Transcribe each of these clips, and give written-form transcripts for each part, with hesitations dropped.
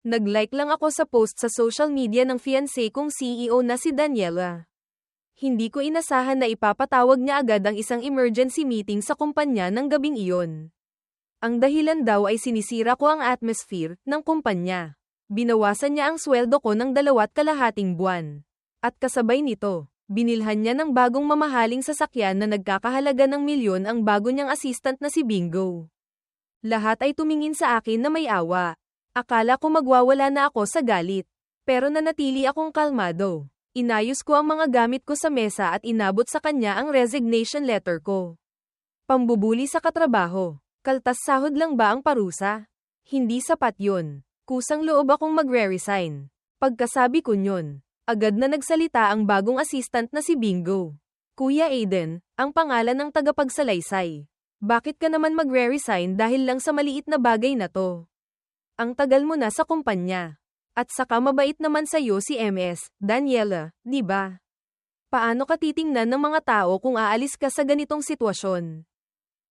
Nag-like lang ako sa post sa social media ng fiancé kong CEO na si Daniela. Hindi ko inasahan na ipapatawag niya agad ang isang emergency meeting sa kumpanya ng gabing iyon. Ang dahilan daw ay sinisira ko ang atmosphere ng kumpanya. Binawasan niya ang sweldo ko ng 2.5 buwan. At kasabay nito, binilhan niya ng bagong mamahaling sasakyan na nagkakahalaga ng milyon ang bago niyang assistant na si Bingo. Lahat ay tumingin sa akin na may awa. Akala ko magwawala na ako sa galit. Pero nanatili akong kalmado. Inayos ko ang mga gamit ko sa mesa at inabot sa kanya ang resignation letter ko. Pambubuli sa katrabaho. Kaltas sahod lang ba ang parusa? Hindi sapat yun. Kusang loob akong magre-resign. Pagkasabi ko yun, agad na nagsalita ang bagong assistant na si Bingo. Kuya Aiden, ang pangalan ng tagapagsalaysay. Bakit ka naman magre-resign dahil lang sa maliit na bagay na to? Ang tagal mo na sa kumpanya. At saka mabait naman sa'yo si MS, Daniela, di ba? Paano ka titingnan ng mga tao kung aalis ka sa ganitong sitwasyon?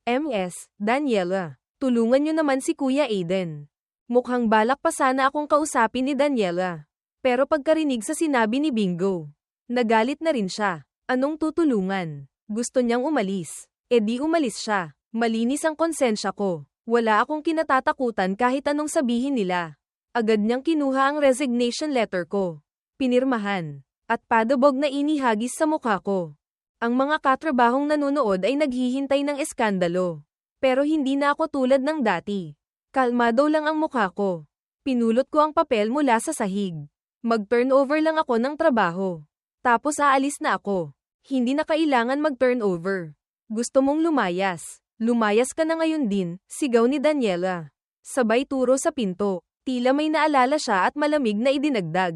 MS, Daniela, tulungan niyo naman si Kuya Aiden. Mukhang balak pa sana akong kausapin ni Daniela. Pero pagkarinig sa sinabi ni Bingo, nagalit na rin siya. Anong tutulungan? Gusto niyang umalis. E di umalis siya. Malinis ang konsensya ko. Wala akong kinatatakutan kahit anong sabihin nila. Agad niyang kinuha ang resignation letter ko. Pinirmahan. At padabog na inihagis sa mukha ko. Ang mga katrabahong nanonood ay naghihintay ng eskandalo. Pero hindi na ako tulad ng dati. Kalmado lang ang mukha ko. Pinulot ko ang papel mula sa sahig. Mag-turnover lang ako ng trabaho. Tapos aalis na ako. Hindi na kailangan mag-turnover. Gusto mong lumayas? Lumayas ka na ngayon din, sigaw ni Daniela. Sabay turo sa pinto. Tila may naalala siya at malamig na idinagdag.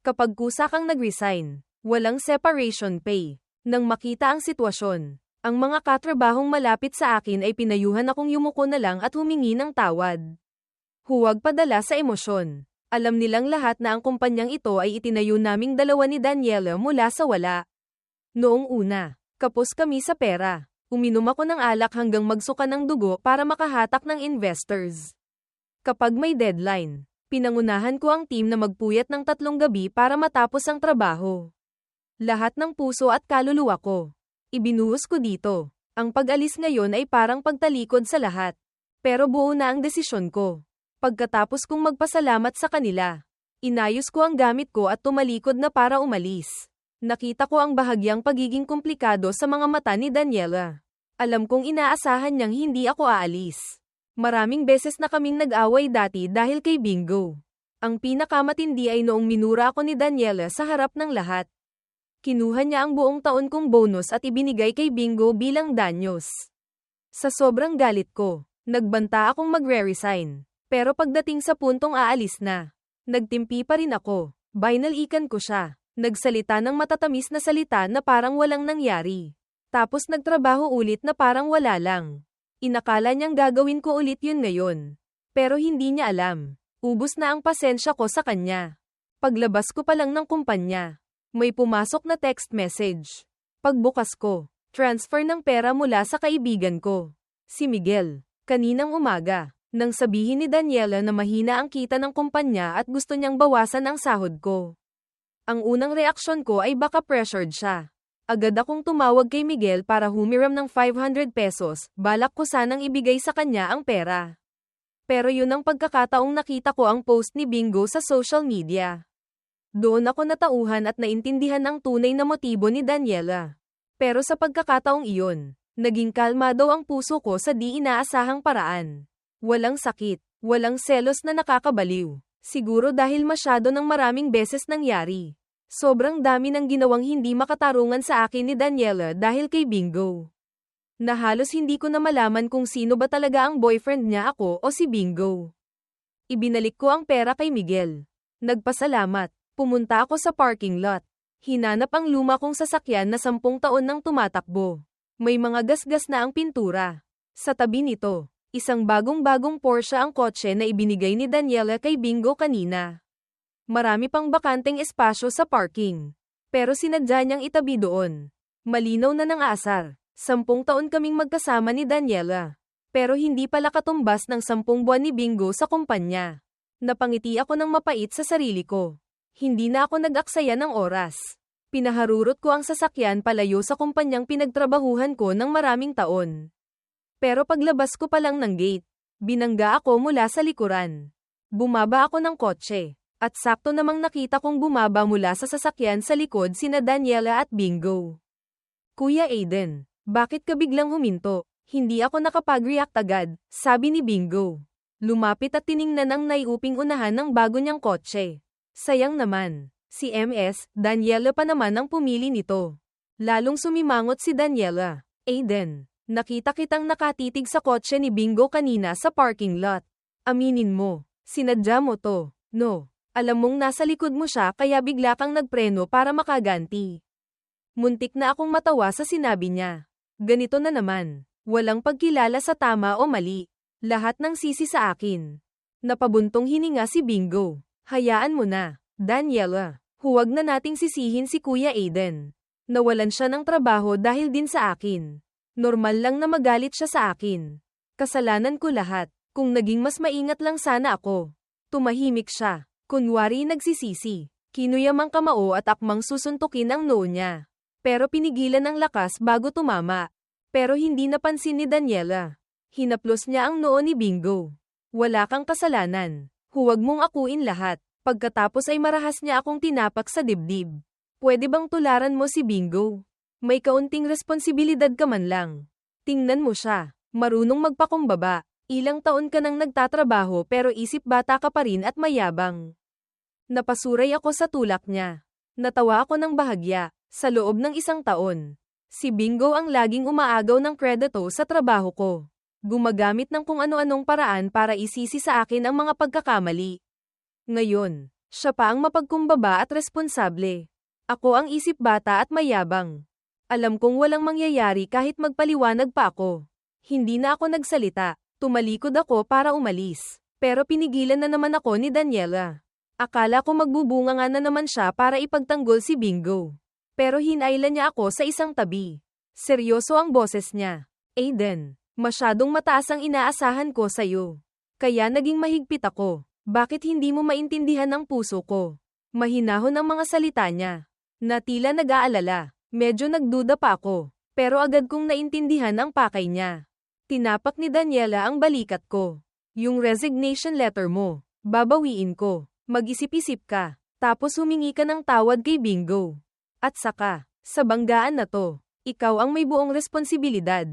Kapag kusa kang nag-resign, walang separation pay. Nang makita ang sitwasyon, ang mga katrabahong malapit sa akin ay pinayuhan akong yumuko na lang at humingi ng tawad. Huwag padala sa emosyon. Alam nilang lahat na ang kumpanyang ito ay itinayo naming dalawa ni Daniela mula sa wala. Noong una, kapos kami sa pera. Uminom ako ng alak hanggang magsuka ng dugo para makahatak ng investors. Kapag may deadline, pinangunahan ko ang team na magpuyat ng 3 gabi para matapos ang trabaho. Lahat ng puso at kaluluwa ko. Ibinuhos ko dito. Ang pag-alis ngayon ay parang pagtalikod sa lahat. Pero buo na ang desisyon ko. Pagkatapos kong magpasalamat sa kanila, inayos ko ang gamit ko at tumalikod na para umalis. Nakita ko ang bahagyang pagiging komplikado sa mga mata ni Daniela. Alam kong inaasahan niyang hindi ako aalis. Maraming beses na kaming nag-away dati dahil kay Bingo. Ang pinakamatindi ay noong minura ako ni Daniela sa harap ng lahat. Kinuha niya ang buong taon kong bonus at ibinigay kay Bingo bilang danyos. Sa sobrang galit ko, nagbanta akong magre-resign. Pero pagdating sa puntong aalis na, nagtimpi pa rin ako. Binalikan ko siya. Nagsalita ng matatamis na salita na parang walang nangyari. Tapos nagtrabaho ulit na parang wala lang. Inakala niyang gagawin ko ulit yun ngayon. Pero hindi niya alam. Ubus na ang pasensya ko sa kanya. Paglabas ko pa lang ng kumpanya, may pumasok na text message. Pagbukas ko, transfer ng pera mula sa kaibigan ko, si Miguel. Kaninang umaga, nang sabihin ni Daniela na mahina ang kita ng kumpanya at gusto niyang bawasan ang sahod ko. Ang unang reaksyon ko ay baka pressured siya. Agad akong tumawag kay Miguel para humiram ng 500 pesos, balak ko sanang ibigay sa kanya ang pera. Pero yun ang pagkakataong nakita ko ang post ni Bingo sa social media. Doon ako natauhan at naintindihan ang tunay na motibo ni Daniela. Pero sa pagkakataong iyon, naging kalmado ang puso ko sa di inaasahang paraan. Walang sakit, walang selos na nakakabaliw. Siguro dahil masyado ng maraming beses nangyari. Sobrang dami ng ginawang hindi makatarungan sa akin ni Daniela dahil kay Bingo. Na halos hindi ko na malaman kung sino ba talaga ang boyfriend niya, ako o si Bingo. Ibinalik ko ang pera kay Miguel. Nagpasalamat. Pumunta ako sa parking lot. Hinanap ang luma kong sasakyan na 10 taon nang tumatakbo. May mga gasgas na ang pintura. Sa tabi nito, isang bagong-bagong Porsche ang kotse na ibinigay ni Daniela kay Bingo kanina. Marami pang bakanteng espasyo sa parking. Pero sinadya niyang itabi doon. Malinaw na ng asar. 10 taon kaming magkasama ni Daniela. Pero hindi pala katumbas ng 10 buwan ni Bingo sa kumpanya. Napangiti ako ng mapait sa sarili ko. Hindi na ako nag-aksaya ng oras. Pinaharurot ko ang sasakyan palayo sa kumpanyang pinagtrabahuhan ko ng maraming taon. Pero paglabas ko pa lang ng gate, binangga ako mula sa likuran. Bumaba ako ng kotse, at sakto namang nakita kong bumaba mula sa sasakyan sa likod sina Daniela at Bingo. Kuya Aiden, bakit ka biglang huminto? Hindi ako nakapag-react agad, sabi ni Bingo. Lumapit at tiningnan ang naiuping unahan ng bago niyang kotse. Sayang naman. Si MS, Daniela pa naman ang pumili nito. Lalong sumimangot si Daniela. Aiden, nakita kitang nakatitig sa kotse ni Bingo kanina sa parking lot. Aminin mo, sinadya mo to. No, alam mong nasa likod mo siya kaya bigla kang nagpreno para makaganti. Muntik na akong matawa sa sinabi niya. Ganito na naman, walang pagkilala sa tama o mali. Lahat ng sisi sa akin. Napabuntong hininga si Bingo. Hayaan mo na, Daniela. Huwag na nating sisihin si Kuya Aiden. Nawalan siya ng trabaho dahil din sa akin. Normal lang na magalit siya sa akin. Kasalanan ko lahat. Kung naging mas maingat lang sana ako. Tumahimik siya. Kunwari nagsisisi. Kinuyamang kamao at akmang susuntukin ang noo niya. Pero pinigilan ng lakas bago tumama. Pero hindi napansin ni Daniela. Hinaplos niya ang noo ni Bingo. Wala kang kasalanan. Huwag mong akuin lahat. Pagkatapos ay marahas niya akong tinapak sa dibdib. Pwede bang tularan mo si Bingo? May kaunting responsibilidad ka man lang. Tingnan mo siya. Marunong magpakumbaba. Ilang taon ka nang nagtatrabaho pero isip bata ka pa rin at mayabang. Napasuray ako sa tulak niya. Natawa ako ng bahagya. Sa loob ng isang taon. Si Bingo ang laging umaagaw ng kredito sa trabaho ko. Gumagamit ng kung ano-anong paraan para isisi sa akin ang mga pagkakamali. Ngayon, siya pa ang mapagkumbaba at responsable. Ako ang isip bata at mayabang. Alam kong walang mangyayari kahit magpaliwanag pa ako. Hindi na ako nagsalita. Tumalikod ako para umalis. Pero pinigilan na naman ako ni Daniela. Akala ko magbubunga nga na naman siya para ipagtanggol si Bingo. Pero hinailan niya ako sa isang tabi. Seryoso ang boses niya. Aiden, masyadong mataas ang inaasahan ko sa'yo. Kaya naging mahigpit ako. Bakit hindi mo maintindihan ang puso ko? Mahinahon ang mga salita niya. Na tila nag-aalala. Medyo nagduda pa ako. Pero agad kong naintindihan ang pakay niya. Tinapak ni Daniela ang balikat ko. Yung resignation letter mo. Babawiin ko. Mag-isip-isip ka. Tapos humingi ka ng tawad kay Bingo. At saka, sa banggaan na to, ikaw ang may buong responsibilidad.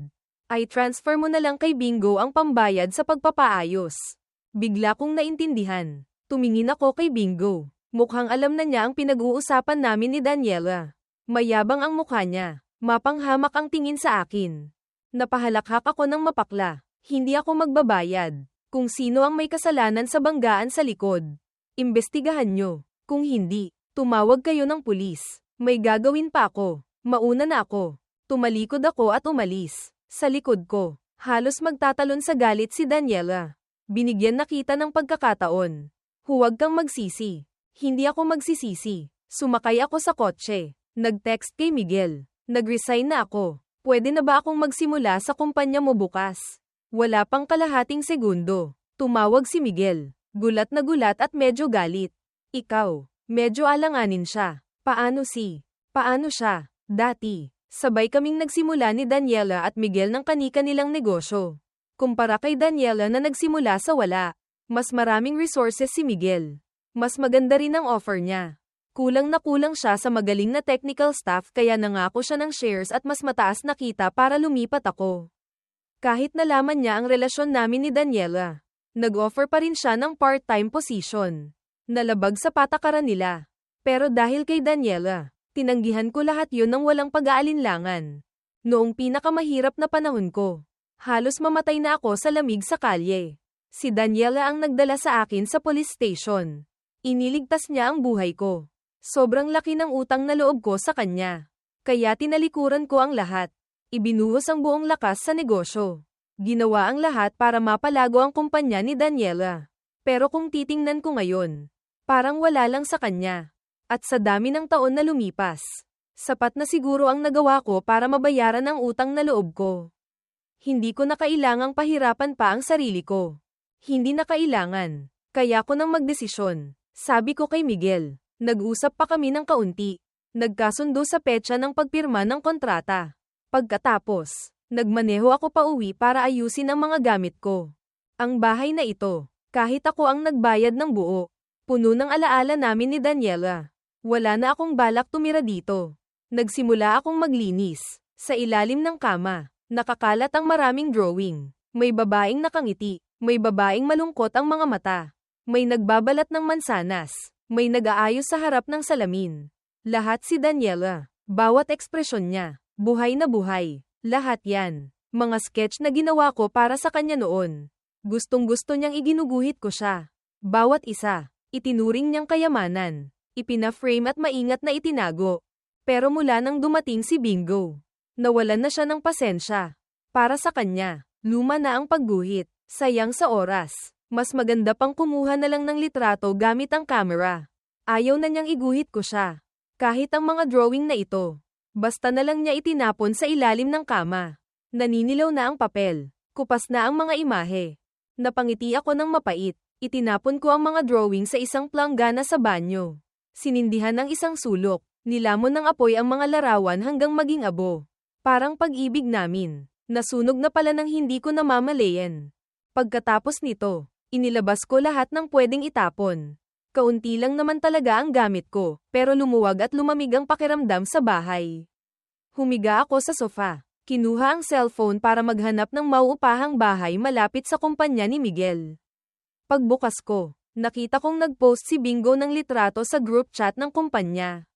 Ay transfer mo na lang kay Bingo ang pambayad sa pagpapaayos. Bigla kong naintindihan. Tumingin ako kay Bingo. Mukhang alam na niya ang pinag-uusapan namin ni Daniela. Mayabang ang mukha niya. Mapanghamak ang tingin sa akin. Napahalakhak ako ng mapakla. Hindi ako magbabayad. Kung sino ang may kasalanan sa banggaan sa likod. Imbestigahan nyo. Kung hindi, tumawag kayo ng pulis. May gagawin pa ako. Mauna na ako. Tumalikod ako at umalis. Sa likod ko, halos magtatalon sa galit si Daniela. Binigyan na kita ng pagkakataon. Huwag kang magsisi. Hindi ako magsisisi. Sumakay ako sa kotse. Nag-text kay Miguel. Nag-resign na ako. Pwede na ba akong magsimula sa kumpanya mo bukas? Wala pang kalahating segundo. Tumawag si Miguel. Gulat na gulat at medyo galit. Ikaw. Medyo alanganin siya. Paano siya? Dati. Sabay kaming nagsimula ni Daniela at Miguel ng kani-kanilang negosyo. Kumpara kay Daniela na nagsimula sa wala. Mas maraming resources si Miguel. Mas maganda rin ang offer niya. Kulang na kulang siya sa magaling na technical staff kaya nangako siya ng shares at mas mataas na kita para lumipat ako. Kahit nalaman niya ang relasyon namin ni Daniela, nag-offer pa rin siya ng part-time position. Nalabag sa patakaran nila. Pero dahil kay Daniela, tinanggihan ko lahat yun ng walang pag-aalinlangan. Noong pinakamahirap na panahon ko, halos mamatay na ako sa lamig sa kalye. Si Daniela ang nagdala sa akin sa police station. Iniligtas niya ang buhay ko. Sobrang laki ng utang na loob ko sa kanya. Kaya tinalikuran ko ang lahat. Ibinuhos ang buong lakas sa negosyo. Ginawa ang lahat para mapalago ang kumpanya ni Daniela. Pero kung titingnan ko ngayon, parang wala lang sa kanya. At sa dami ng taon na lumipas, sapat na siguro ang nagawa ko para mabayaran ang utang na loob ko. Hindi ko na kailangang pahirapan pa ang sarili ko. Hindi na kailangan. Kaya ko nang magdesisyon. Sabi ko kay Miguel. Nag-usap pa kami ng kaunti. Nagkasundo sa petsa ng pagpirma ng kontrata. Pagkatapos, nagmaneho ako pauwi para ayusin ang mga gamit ko. Ang bahay na ito, kahit ako ang nagbayad ng buo, puno ng alaala namin ni Daniela. Wala na akong balak tumira dito. Nagsimula akong maglinis. Sa ilalim ng kama, nakakalat ang maraming drawing. May babaeng nakangiti, may babaeng malungkot ang mga mata. May nagbabalat ng mansanas, may nag-aayos sa harap ng salamin. Lahat si Daniela. Bawat ekspresyon niya, buhay na buhay. Lahat yan. Mga sketch na ginawa ko para sa kanya noon. Gustong-gusto niyang iginuguhit ko siya. Bawat isa, itinuring niyang kayamanan. Ipina-frame at maingat na itinago. Pero mula nang dumating si Bingo, nawalan na siya ng pasensya. Para sa kanya, luma na ang pagguhit. Sayang sa oras. Mas maganda pang kumuha na lang ng litrato gamit ang camera. Ayaw na niyang iguhit ko siya. Kahit ang mga drawing na ito. Basta na lang niya itinapon sa ilalim ng kama. Naninilaw na ang papel. Kupas na ang mga imahe. Napangiti ako ng mapait. Itinapon ko ang mga drawing sa isang planggana sa banyo. Sinindihan ng isang sulok. Nilamon ng apoy ang mga larawan hanggang maging abo. Parang pag-ibig namin. Nasunog na pala ng hindi ko namamalayan. Pagkatapos nito, inilabas ko lahat ng pwedeng itapon. Kaunti lang naman talaga ang gamit ko, pero lumuwag at lumamig ang pakiramdam sa bahay. Humiga ako sa sofa. Kinuha ang cellphone para maghanap ng mauupahang bahay malapit sa kumpanya ni Miguel. Pagbukas ko, nakita kong nag-post si Bingo ng litrato sa group chat ng kumpanya.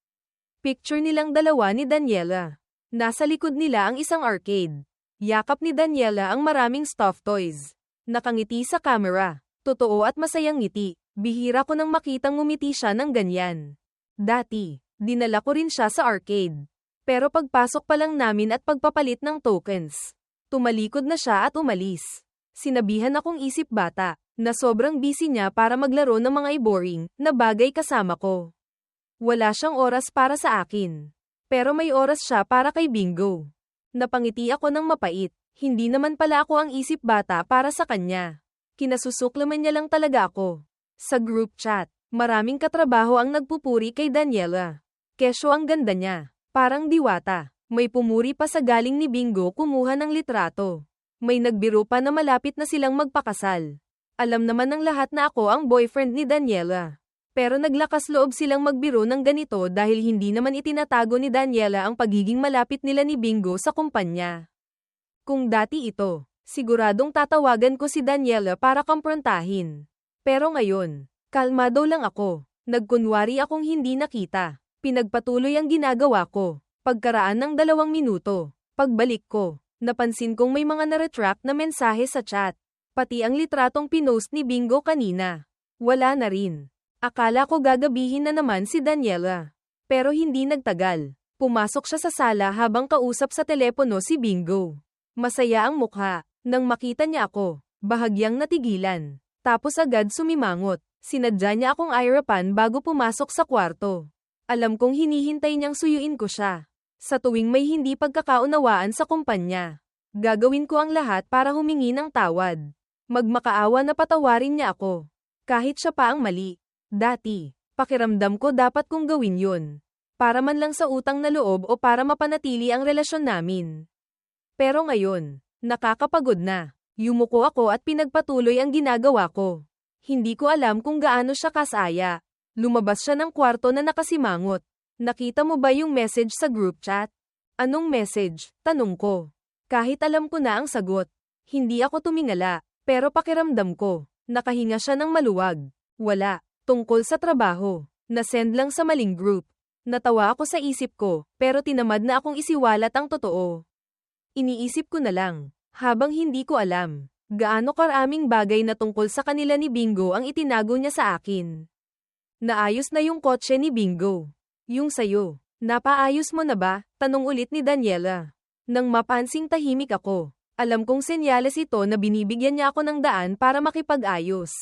Picture nilang dalawa ni Daniela. Nasa likod nila ang isang arcade. Yakap ni Daniela ang maraming stuffed toys. Nakangiti sa camera. Totoo at masayang ngiti. Bihira ko nang makitang ngumiti siya ng ganyan. Dati, dinala ko rin siya sa arcade. Pero pagpasok pa lang namin at pagpapalit ng tokens, tumalikod na siya at umalis. Sinabihan akong isip bata, na sobrang busy niya para maglaro ng mga boring na bagay kasama ko. Wala siyang oras para sa akin. Pero may oras siya para kay Bingo. Napangiti ako ng mapait. Hindi naman pala ako ang isip bata para sa kanya. Kinasusuklaman niya lang talaga ako. Sa group chat, maraming katrabaho ang nagpupuri kay Daniela. Kesyo ang ganda niya. Parang diwata. May pumuri pa sa galing ni Bingo kumuha ng litrato. May nagbiro pa na malapit na silang magpakasal. Alam naman ng lahat na ako ang boyfriend ni Daniela. Pero naglakas loob silang magbiro ng ganito dahil hindi naman itinatago ni Daniela ang pagiging malapit nila ni Bingo sa kumpanya. Kung dati ito, siguradong tatawagan ko si Daniela para kumprontahin. Pero ngayon, kalmado lang ako. Nagkunwari akong hindi nakita. Pinagpatuloy ang ginagawa ko. Pagkaraan ng 2 minuto, pagbalik ko, napansin kong may mga na-retract na mensahe sa chat. Pati ang litratong pinost ni Bingo kanina. Wala na rin. Akala ko gagabihin na naman si Daniela. Pero hindi nagtagal. Pumasok siya sa sala habang kausap sa telepono si Bingo. Masaya ang mukha. Nang makita niya ako, bahagyang natigilan. Tapos agad sumimangot. Sinadya niya akong irapan bago pumasok sa kwarto. Alam kong hinihintay niyang suyuin ko siya. Sa tuwing may hindi pagkakaunawaan sa kumpanya, gagawin ko ang lahat para humingi ng tawad. Magmakaawa na patawarin niya ako. Kahit siya pa ang mali. Dati, pakiramdam ko dapat kong gawin yun. Para man lang sa utang na loob o para mapanatili ang relasyon namin. Pero ngayon, nakakapagod na. Yumuko ako at pinagpatuloy ang ginagawa ko. Hindi ko alam kung gaano siya kasaya. Lumabas siya ng kwarto na nakasimangot. Nakita mo ba yung message sa group chat? Anong message? Tanong ko. Kahit alam ko na ang sagot. Hindi ako tumingala, pero pakiramdam ko, nakahinga siya ng maluwag. Wala, tungkol sa trabaho. Nasend lang sa maling group. Natawa ako sa isip ko, pero tinamad na akong isiwalat ang totoo. Iniisip ko na lang, habang hindi ko alam, gaano karaming bagay na tungkol sa kanila ni Bingo ang itinago niya sa akin. Naayos na yung kotse ni Bingo. Yung sayo, napaayos mo na ba? Tanong ulit ni Daniela. Nang mapansing tahimik ako, alam kong senyales ito na binibigyan niya ako ng daan para makipag-ayos.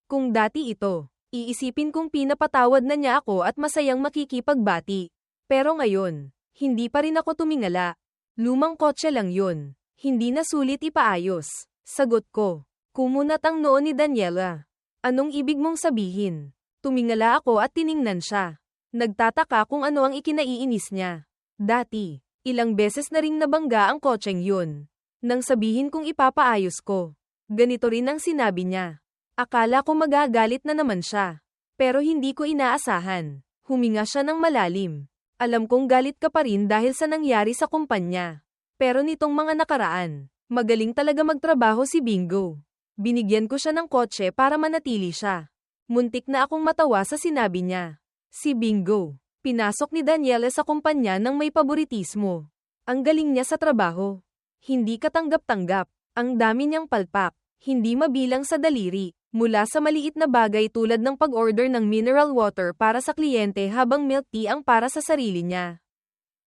Kung dati ito, iisipin kong pinapatawad na niya ako at masayang makikipagbati. Pero ngayon, hindi pa rin ako tumingala. Lumang kotse lang yun. Hindi na sulit ipaayos. Sagot ko. Kumunat ang noo ni Daniela. Anong ibig mong sabihin? Tumingala ako at tiningnan siya. Nagtataka kung ano ang ikinaiinis niya. Dati, ilang beses na ring nabangga ang kotseng yun. Nang sabihin kong ipapaayos ko. Ganito rin ang sinabi niya. Akala ko magagalit na naman siya. Pero hindi ko inaasahan. Huminga siya ng malalim. Alam kong galit ka pa rin dahil sa nangyari sa kumpanya. Pero nitong mga nakaraan, magaling talaga magtrabaho si Bingo. Binigyan ko siya ng kotse para manatili siya. Muntik na akong matawa sa sinabi niya. Si Bingo, pinasok ni Daniela sa kumpanya ng may paboritismo. Ang galing niya sa trabaho. Hindi katanggap-tanggap. Ang dami niyang palpak. Hindi mabilang sa daliri. Mula sa maliit na bagay tulad ng pag-order ng mineral water para sa kliyente habang milk tea ang para sa sarili niya.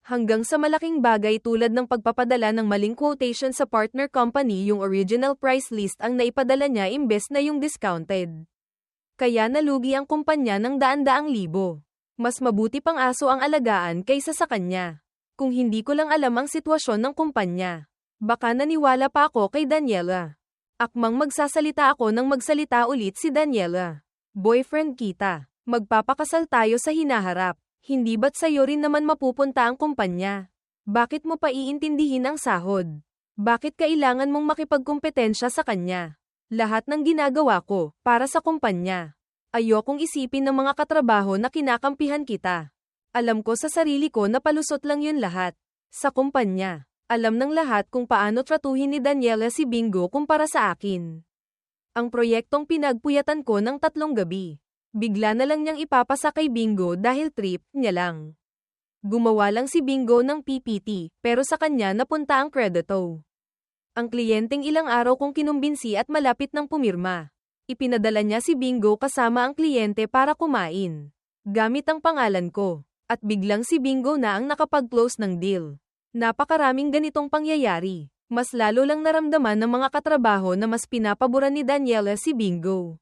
Hanggang sa malaking bagay tulad ng pagpapadala ng maling quotation sa partner company, yung original price list ang naipadala niya imbes na yung discounted. Kaya nalugi ang kumpanya ng daan-daang libo. Mas mabuti pang aso ang alagaan kaysa sa kanya. Kung hindi ko lang alam ang sitwasyon ng kumpanya, baka naniwala pa ako kay Daniela. Akmang magsasalita ako nang magsalita ulit si Daniela. Boyfriend kita. Magpapakasal tayo sa hinaharap. Hindi ba't sa'yo rin naman mapupunta ang kumpanya? Bakit mo pa iintindihin ang sahod? Bakit kailangan mong makipagkumpetensya sa kanya? Lahat ng ginagawa ko, para sa kumpanya. Ayokong isipin ng mga katrabaho na kinakampihan kita. Alam ko sa sarili ko na palusot lang yun lahat. Sa kumpanya. Alam ng lahat kung paano tratuhin ni Daniela si Bingo kumpara sa akin. Ang proyektong pinagpuyatan ko ng 3 gabi. Bigla na lang niyang ipapasa kay Bingo dahil trip niya lang. Gumawa lang si Bingo ng PPT, pero sa kanya napunta ang kredito. Ang kliyenteng ilang araw kong kinumbinsi at malapit ng pumirma. Ipinadala niya si Bingo kasama ang kliyente para kumain. Gamit ang pangalan ko. At biglang si Bingo na ang nakapag-close ng deal. Napakaraming ganitong pangyayari. Mas lalo lang naramdaman ng mga katrabaho na mas pinapaboran ni Daniela si Bingo.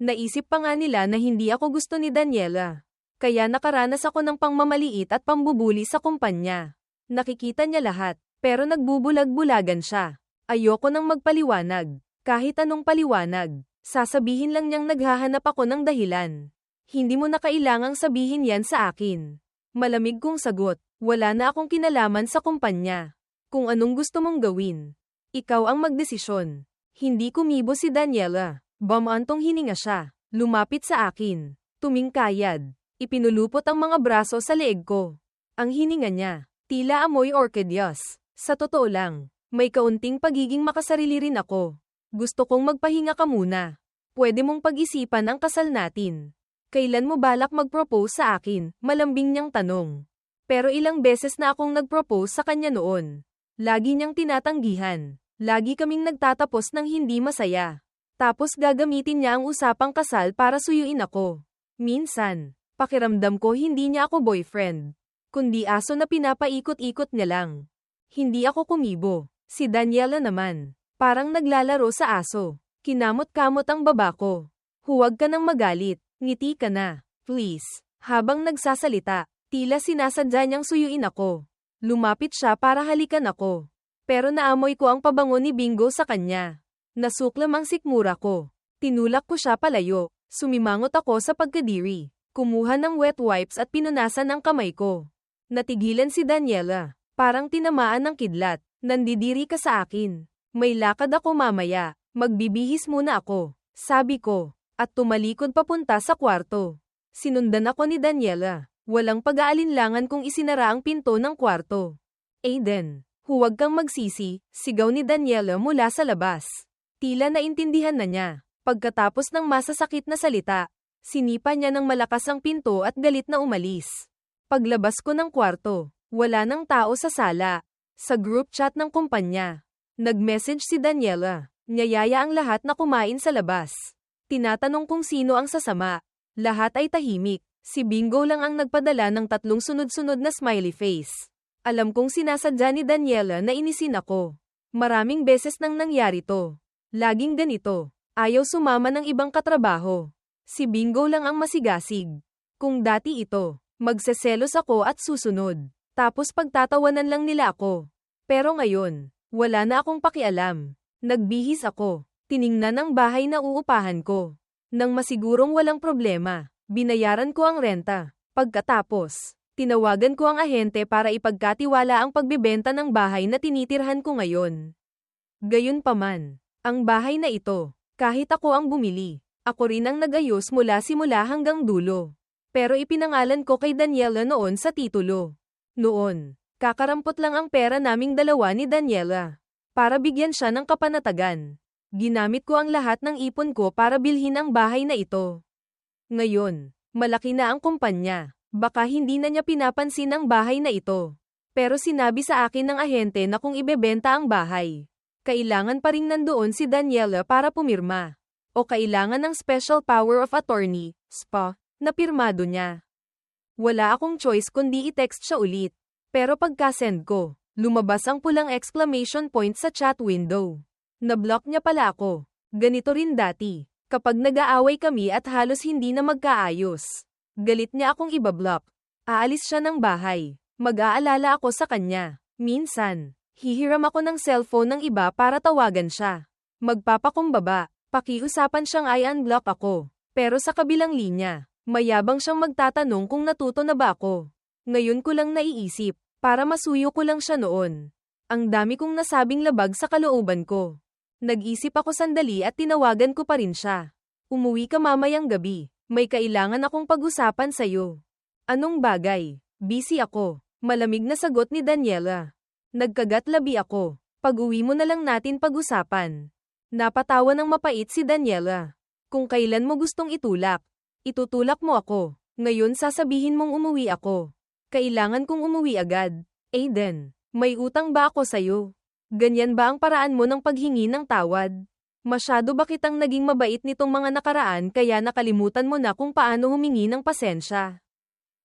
Naisip pa nga nila na hindi ako gusto ni Daniela. Kaya nakaranas ako ng pangmamaliit at pambubuli sa kumpanya. Nakikita niya lahat, pero nagbubulag-bulagan siya. Ayoko nang magpaliwanag. Kahit anong paliwanag, sasabihin lang niyang naghahanap ako ng dahilan. Hindi mo na kailangang sabihin yan sa akin. Malamig kong sagot. Wala na akong kinalaman sa kumpanya. Kung anong gusto mong gawin. Ikaw ang magdesisyon. Hindi kumibo si Daniela. Bamantong hininga siya. Lumapit sa akin. Tumingkayad. Ipinulupot ang mga braso sa leeg ko. Ang hininga niya. Tila amoy orchideas. Sa totoo lang, may kaunting pagiging makasarili rin ako. Gusto kong magpahinga ka muna. Pwede mong pag-isipan ang kasal natin. Kailan mo balak mag-propose sa akin? Malambing niyang tanong. Pero ilang beses na akong nag-propose sa kanya noon. Lagi niyang tinatanggihan. Lagi kaming nagtatapos ng hindi masaya. Tapos gagamitin niya ang usapang kasal para suyuin ako. Minsan, pakiramdam ko hindi niya ako boyfriend. Kundi aso na pinapaikot-ikot niya lang. Hindi ako kumibo. Si Daniela naman. Parang naglalaro sa aso. Kinamot-kamot ang baba ko. Huwag ka nang magalit. Ngiti ka na. Please. Habang nagsasalita. Tila sinasadya niyang suyuin ako. Lumapit siya para halikan ako. Pero naamoy ko ang pabango ni Bingo sa kanya. Nasuklam ang sikmura ko. Tinulak ko siya palayo. Sumimangot ako sa pagkadiri. Kumuha ng wet wipes at pinunasan ang kamay ko. Natigilan si Daniela. Parang tinamaan ng kidlat. Nandidiri ka sa akin. May lakad ako mamaya. Magbibihis muna ako. Sabi ko. At tumalikod papunta sa kwarto. Sinundan ako ni Daniela. Walang pag-aalinlangan kung isinara ang pinto ng kwarto. Aiden, huwag kang magsisi, sigaw ni Daniela mula sa labas. Tila naintindihan na niya. Pagkatapos ng masasakit na salita, sinipa niya ng malakas ang pinto at galit na umalis. Paglabas ko ng kwarto, wala nang tao sa sala. Sa group chat ng kumpanya, nag-message si Daniela. Niyayaya ang lahat na kumain sa labas. Tinatanong kung sino ang sasama. Lahat ay tahimik. Si Bingo lang ang nagpadala ng 3 sunod-sunod na smiley face. Alam kong sinasadya ni Daniela na inisin ako. Maraming beses nang nangyari to. Laging ganito. Ayaw sumama ng ibang katrabaho. Si Bingo lang ang masigasig. Kung dati ito, magseselos ako at susunod. Tapos pagtatawanan lang nila ako. Pero ngayon, wala na akong pakialam. Nagbihis ako. Tiningnan ang bahay na uupahan ko. Nang masigurong walang problema, binayaran ko ang renta. Pagkatapos, tinawagan ko ang ahente para ipagkatiwala ang pagbebenta ng bahay na tinitirhan ko ngayon. Gayunpaman, ang bahay na ito, kahit ako ang bumili, ako rin ang nag-ayos mula simula hanggang dulo. Pero ipinangalan ko kay Daniela noon sa titulo. Noon, kakarampot lang ang pera naming dalawa ni Daniela. Para bigyan siya ng kapanatagan. Ginamit ko ang lahat ng ipon ko para bilhin ang bahay na ito. Ngayon, malaki na ang kumpanya. Baka hindi na niya pinapansin ang bahay na ito. Pero sinabi sa akin ng ahente na kung ibebenta ang bahay, kailangan pa ring nandoon si Daniela para pumirma. O kailangan ng Special Power of Attorney, SPA, na pirmado niya. Wala akong choice kundi i-text siya ulit. Pero pagka-send ko, lumabas ang pulang exclamation point sa chat window. Na-block niya pala ako. Ganito rin dati. Kapag nag-aaway kami at halos hindi na magkaayos. Galit niya akong ibablock. Aalis siya ng bahay. Mag-aalala ako sa kanya. Minsan, hihiram ako ng cellphone ng iba para tawagan siya. Magpapakumbaba. Pakiusapan siyang i-unblock ako. Pero sa kabilang linya, mayabang siyang magtatanong kung natuto na ba ako. Ngayon ko lang naiisip, para masuyo ko lang siya noon. Ang dami kong nasabing labag sa kalooban ko. Nag-isip ako sandali at tinawagan ko pa rin siya. Umuwi ka mamayang gabi. May kailangan akong pag-usapan sa'yo. Anong bagay? Busy ako. Malamig na sagot ni Daniela. Nagkagat-labi ako. Pag-uwi mo na lang natin pag-usapan. Napatawa ng mapait si Daniela. Kung kailan mo gustong itulak, itutulak mo ako. Ngayon sasabihin mong umuwi ako. Kailangan kong umuwi agad. Aiden, may utang ba ako sa'yo? Ganyan ba ang paraan mo ng paghingi ng tawad? Masyado ba kitang naging mabait nitong mga nakaraan kaya nakalimutan mo na kung paano humingi ng pasensya?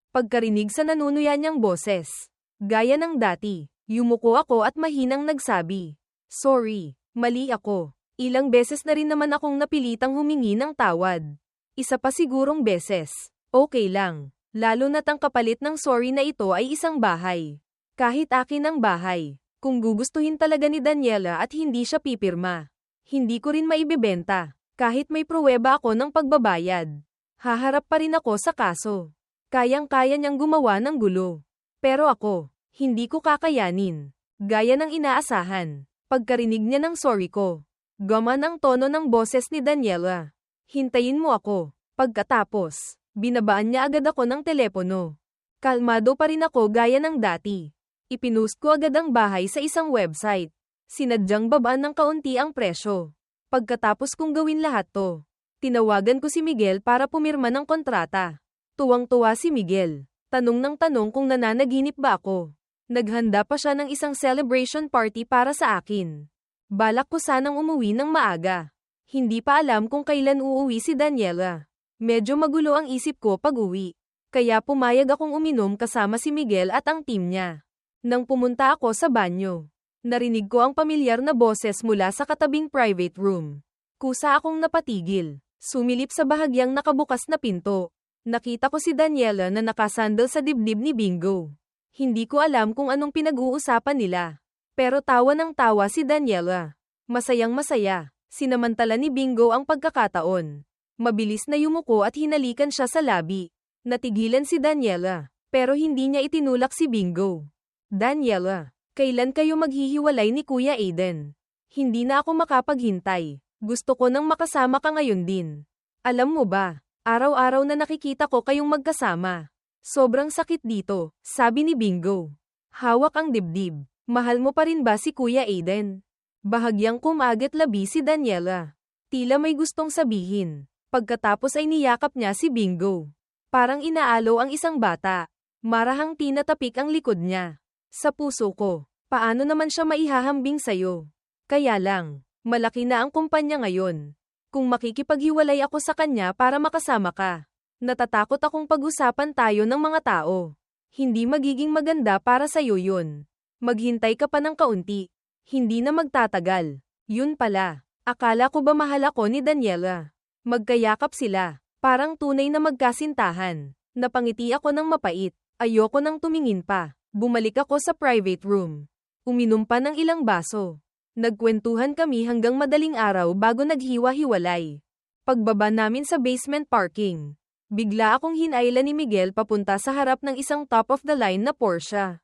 Pagkarinig sa nanunuya niyang boses, gaya ng dati, yumuko ako at mahinang nagsabi, "Sorry, mali ako. Ilang beses na rin naman akong napilitang humingi ng tawad. Isa pa sigurong beses. Okay lang. Lalo na't ang kapalit ng sorry na ito ay isang bahay. Kahit akin ang bahay. Kung gugustuhin talaga ni Daniela at hindi siya pipirma, hindi ko rin maibebenta. Kahit may pruweba ako ng pagbabayad. Haharap pa rin ako sa kaso. Kayang-kaya niyang gumawa ng gulo. Pero ako, hindi ko kakayanin. Gaya ng inaasahan. Pagkarinig niya ng sorry ko, gaman ang tono ng boses ni Daniela. Hintayin mo ako. Pagkatapos, binabaan niya agad ako ng telepono. Kalmado pa rin ako gaya ng dati. Ipinost ko agad ang bahay sa isang website. Sinadyang babaan ng kaunti ang presyo. Pagkatapos kong gawin lahat to, tinawagan ko si Miguel para pumirma ng kontrata. Tuwang-tuwa si Miguel. Tanong ng tanong kung nananaginip ba ako. Naghanda pa siya ng isang celebration party para sa akin. Balak ko sanang umuwi ng maaga. Hindi pa alam kung kailan uuwi si Daniela. Medyo magulo ang isip ko pag-uwi. Kaya pumayag akong uminom kasama si Miguel at ang team niya. Nang pumunta ako sa banyo, narinig ko ang pamilyar na boses mula sa katabing private room. Kusa akong napatigil. Sumilip sa bahagyang nakabukas na pinto. Nakita ko si Daniela na nakasandal sa dibdib ni Bingo. Hindi ko alam kung anong pinag-uusapan nila. Pero tawa ng tawa si Daniela. Masayang masaya. Sinamantala ni Bingo ang pagkakataon. Mabilis na yumuko at hinalikan siya sa labi. Natigilan si Daniela. Pero hindi niya itinulak si Bingo. Daniela, kailan kayo maghihiwalay ni Kuya Aiden? Hindi na ako makapaghintay. Gusto ko nang makasama ka ngayon din. Alam mo ba, araw-araw na nakikita ko kayong magkasama. Sobrang sakit dito, sabi ni Bingo. Hawak ang dibdib. Mahal mo pa rin ba si Kuya Aiden? Bahagyang kumagat-labi si Daniela. Tila may gustong sabihin. Pagkatapos ay niyakap niya si Bingo. Parang inaalo ang isang bata. Marahang tinatapik ang likod niya. Sa puso ko, paano naman siya maihahambing sa'yo? Kaya lang, malaki na ang kumpanya ngayon. Kung makikipaghiwalay ako sa kanya para makasama ka, natatakot akong pag-usapan tayo ng mga tao. Hindi magiging maganda para sa'yo yun. Maghintay ka pa ng kaunti. Hindi na magtatagal. Yun pala, akala ko ba mahal ako ni Daniela? Magkayakap sila, parang tunay na magkasintahan. Napangiti ako ng mapait. Ayoko nang tumingin pa. Bumalik ako sa private room. Uminom pa ng ilang baso. Nagkwentuhan kami hanggang madaling araw bago naghiwa-hiwalay. Pagbaba namin sa basement parking, bigla akong hinayla ni Miguel papunta sa harap ng isang top-of-the-line na Porsche.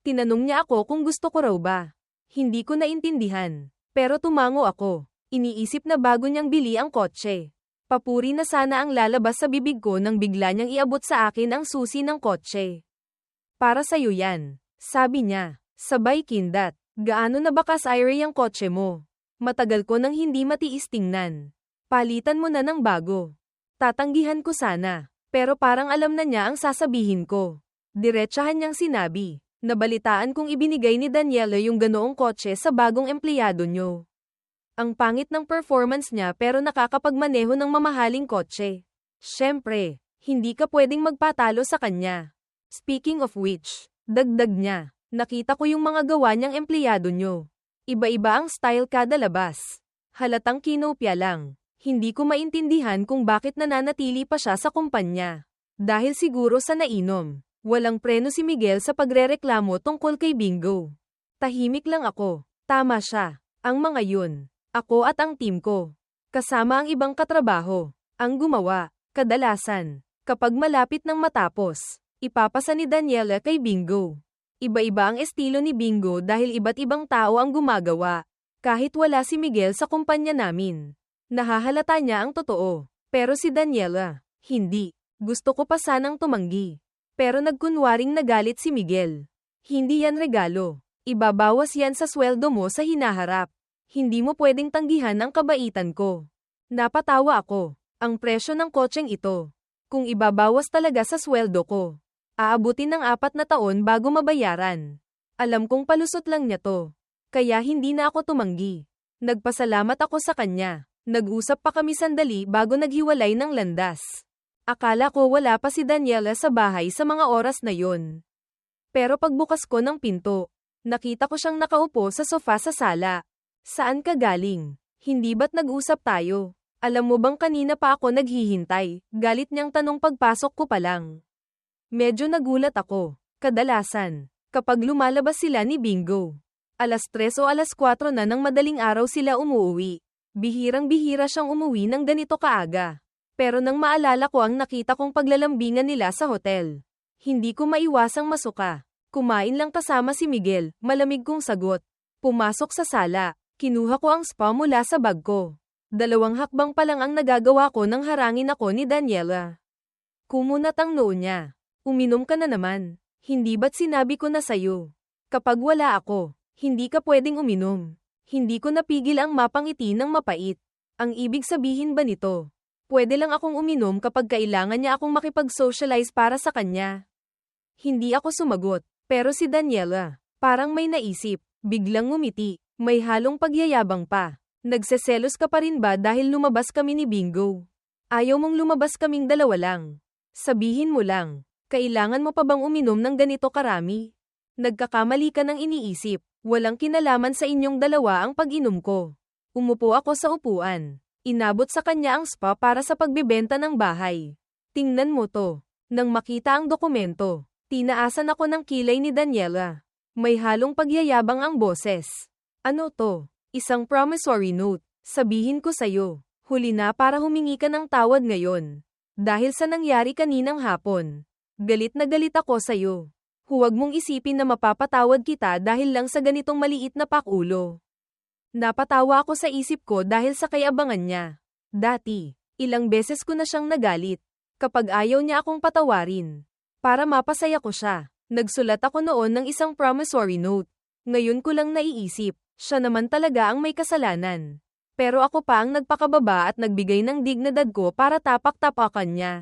Tinanong niya ako kung gusto ko raw ba. Hindi ko naintindihan. Pero tumango ako. Iniisip na bago niyang bili ang kotse. Papuri na sana ang lalabas sa bibig ko nang bigla niyang iabot sa akin ang susi ng kotse. Para sa'yo yan, sabi niya. Sabay kindat. Gaano na ba kasayre ang kotse mo? Matagal ko nang hindi matiis tingnan. Palitan mo na ng bago. Tatanggihan ko sana. Pero parang alam na niya ang sasabihin ko. Diretsahan niyang sinabi. Nabalitaan kong ibinigay ni Daniela yung ganoong kotse sa bagong empleyado niyo. Ang pangit ng performance niya pero nakakapagmaneho ng mamahaling kotse. Siyempre, hindi ka pwedeng magpatalo sa kanya. Speaking of which, dagdag niya, nakita ko yung mga gawa niyang empleyado niyo. Iba-iba ang style kada labas. Halatang kinopya lang. Hindi ko maintindihan kung bakit nananatili pa siya sa kumpanya. Dahil siguro sa nainom. Walang preno si Miguel sa pagrereklamo tungkol kay Bingo. Tahimik lang ako. Tama siya. Ang mga yun. Ako at ang team ko. Kasama ang ibang katrabaho. Ang gumawa. Kadalasan. Kapag malapit ng matapos, ipapasa ni Daniela kay Bingo. Iba-iba ang estilo ni Bingo dahil iba't ibang tao ang gumagawa. Kahit wala si Miguel sa kumpanya namin. Nahahalata niya ang totoo. Pero si Daniela, hindi. Gusto ko pa sanang tumanggi. Pero nagkunwaring nagalit si Miguel. Hindi yan regalo. Ibabawas yan sa sweldo mo sa hinaharap. Hindi mo pwedeng tanggihan ang kabaitan ko. Napatawa ako. Ang presyo ng kotseng ito. Kung ibabawas talaga sa sweldo ko, aabutin ng 4 na taon bago mabayaran. Alam kong palusot lang niya to. Kaya hindi na ako tumanggi. Nagpasalamat ako sa kanya. Nag-usap pa kami sandali bago naghiwalay ng landas. Akala ko wala pa si Daniela sa bahay sa mga oras na yon. Pero pagbukas ko ng pinto, nakita ko siyang nakaupo sa sofa sa sala. Saan ka galing? Hindi ba't nag-usap tayo? Alam mo bang kanina pa ako naghihintay? Galit niyang tanong pagpasok ko pa lang. Medyo nagulat ako. Kadalasan, kapag lumalabas sila ni Bingo, 3:00 o 4:00 na ng madaling araw sila umuwi. Bihirang-bihira siyang umuwi ng ganito kaaga. Pero nang maalala ko ang nakita kong paglalambingan nila sa hotel, hindi ko maiwasang masuka. Kumain lang kasama si Miguel, malamig kong sagot. Pumasok sa sala, kinuha ko ang spa mula sa bag ko. 2 hakbang pa lang ang nagagawa ko nang harangin ako ni Daniela. Kumunat ang noo niya. Uminom ka na naman. Hindi ba't sinabi ko na sayo? Kapag wala ako, hindi ka pwedeng uminom. Hindi ko napigil ang mapangiti ng mapait. Ang ibig sabihin ba nito? Pwede lang akong uminom kapag kailangan niya akong makipag-socialize para sa kanya. Hindi ako sumagot, pero si Daniela, parang may naisip, biglang ngumiti, may halong pagyayabang pa. Nagseselos ka pa rin ba dahil lumabas kami ni Bingo? Ayaw mong lumabas kaming dalawa lang. Sabihin mo lang, kailangan mo pa bang uminom ng ganito karami? Nagkakamali ka ng iniisip. Walang kinalaman sa inyong dalawa ang pag-inom ko. Umupo ako sa upuan. Inabot sa kanya ang spa para sa pagbebenta ng bahay. Tingnan mo to. Nang makita ang dokumento, tinaasan ako ng kilay ni Daniela. May halong pagyayabang ang boses. Ano to? Isang promissory note. Sabihin ko sayo, huli na para humingi ka ng tawad ngayon. Dahil sa nangyari kaninang hapon. Galit na galit ako sayo. Huwag mong isipin na mapapatawad kita dahil lang sa ganitong maliit na pakulo. Napatawa ako sa isip ko dahil sa kayabangan niya. Dati, ilang beses ko na siyang nagalit. Kapag ayaw niya akong patawarin. Para mapasaya ko siya, nagsulat ako noon ng isang promissory note. Ngayon ko lang naiisip, siya naman talaga ang may kasalanan. Pero ako pa ang nagpakababa at nagbigay ng dignidad ko para tapak-tapakan niya.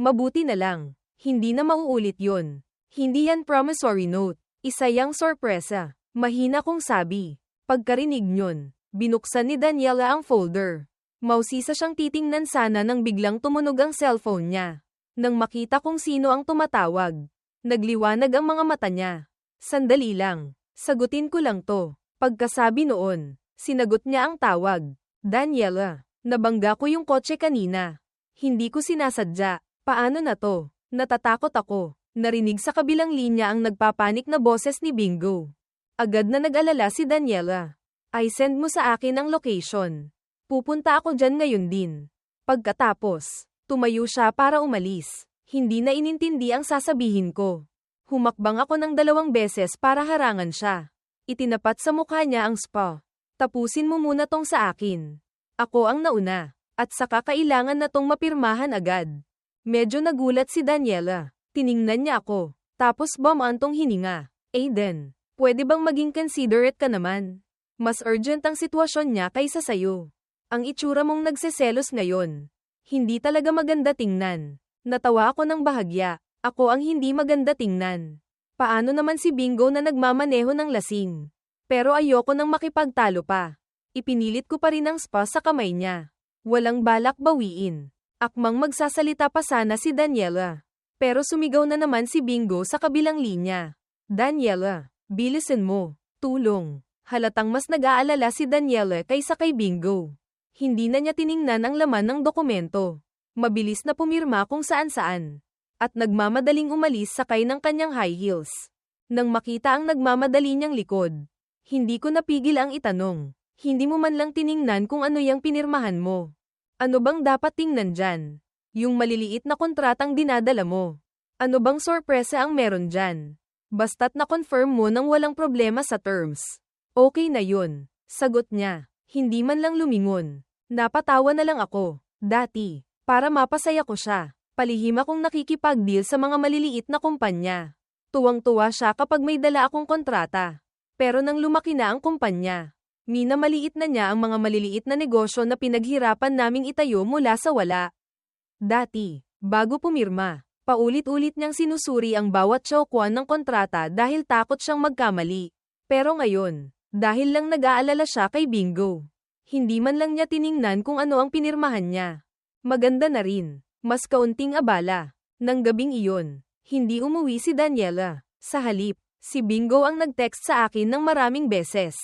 Mabuti na lang, hindi na mauulit yon. Hindi yan promissory note. Isa yang sorpresa. Mahina kong sabi. Pagkarinig nyon, binuksan ni Daniela ang folder. Mausisa siyang titingnan sana nang biglang tumunog ang cellphone niya. Nang makita kong sino ang tumatawag, nagliwanag ang mga mata niya. Sandali lang. Sagutin ko lang to. Pagkasabi noon, sinagot niya ang tawag. Daniela, nabangga ko yung kotse kanina. Hindi ko sinasadya. Paano na to? Natatakot ako. Narinig sa kabilang linya ang nagpapanik na boses ni Bingo. Agad na nag-alala si Daniela. Ay send mo sa akin ang location. Pupunta ako dyan ngayon din. Pagkatapos, tumayo siya para umalis. Hindi na inintindi ang sasabihin ko. Humakbang ako ng 2 beses para harangan siya. Itinapat sa mukha niya ang spa. Tapusin mo muna tong sa akin. Ako ang nauna. At saka kailangan na tong mapirmahan agad. Medyo nagulat si Daniela. Tiningnan niya ako. Tapos bumantong hininga. Aiden, pwede bang maging considerate ka naman? Mas urgent ang sitwasyon niya kaysa sayo. Ang itsura mong nagseselos ngayon. Hindi talaga maganda tingnan. Natawa ako ng bahagya. Ako ang hindi maganda tingnan. Paano naman si Bingo na nagmamaneho ng lasing? Pero ayoko nang makipagtalo pa. Ipinilit ko pa rin ang spa sa kamay niya. Walang balak bawiin. Akmang magsasalita pa sana si Daniela. Pero sumigaw na naman si Bingo sa kabilang linya. Daniela, bilisin mo. Tulong. Halatang mas nag-aalala si Daniela kaysa kay Bingo. Hindi na niya tiningnan ang laman ng dokumento. Mabilis na pumirma kung saan-saan. At nagmamadaling umalis sakay ng kanyang high heels. Nang makita ang nagmamadali niyang likod, hindi ko napigil ang itanong. Hindi mo man lang tiningnan kung ano yung pinirmahan mo. Ano bang dapat tingnan dyan? Yung maliliit na kontratang dinadala mo. Ano bang sorpresa ang meron dyan? Basta't na-confirm mo nang walang problema sa terms. Okay na yun. Sagot niya. Hindi man lang lumingon. Napatawa na lang ako. Dati. Para mapasaya ko siya. Palihim akong nakikipag-deal sa mga maliliit na kumpanya. Tuwang-tuwa siya kapag may dala akong kontrata. Pero nang lumaki na ang kumpanya, minamaliit na niya ang mga maliliit na negosyo na pinaghirapan naming itayo mula sa wala. Dati, bago pumirma, paulit-ulit niyang sinusuri ang bawat tsokuan ng kontrata dahil takot siyang magkamali. Pero ngayon, dahil lang nag-aalala siya kay Bingo, hindi man lang niya tiningnan kung ano ang pinirmahan niya. Maganda na rin, mas kaunting abala. Nang gabing iyon, hindi umuwi si Daniela. Sa halip, si Bingo ang nag-text sa akin ng maraming beses.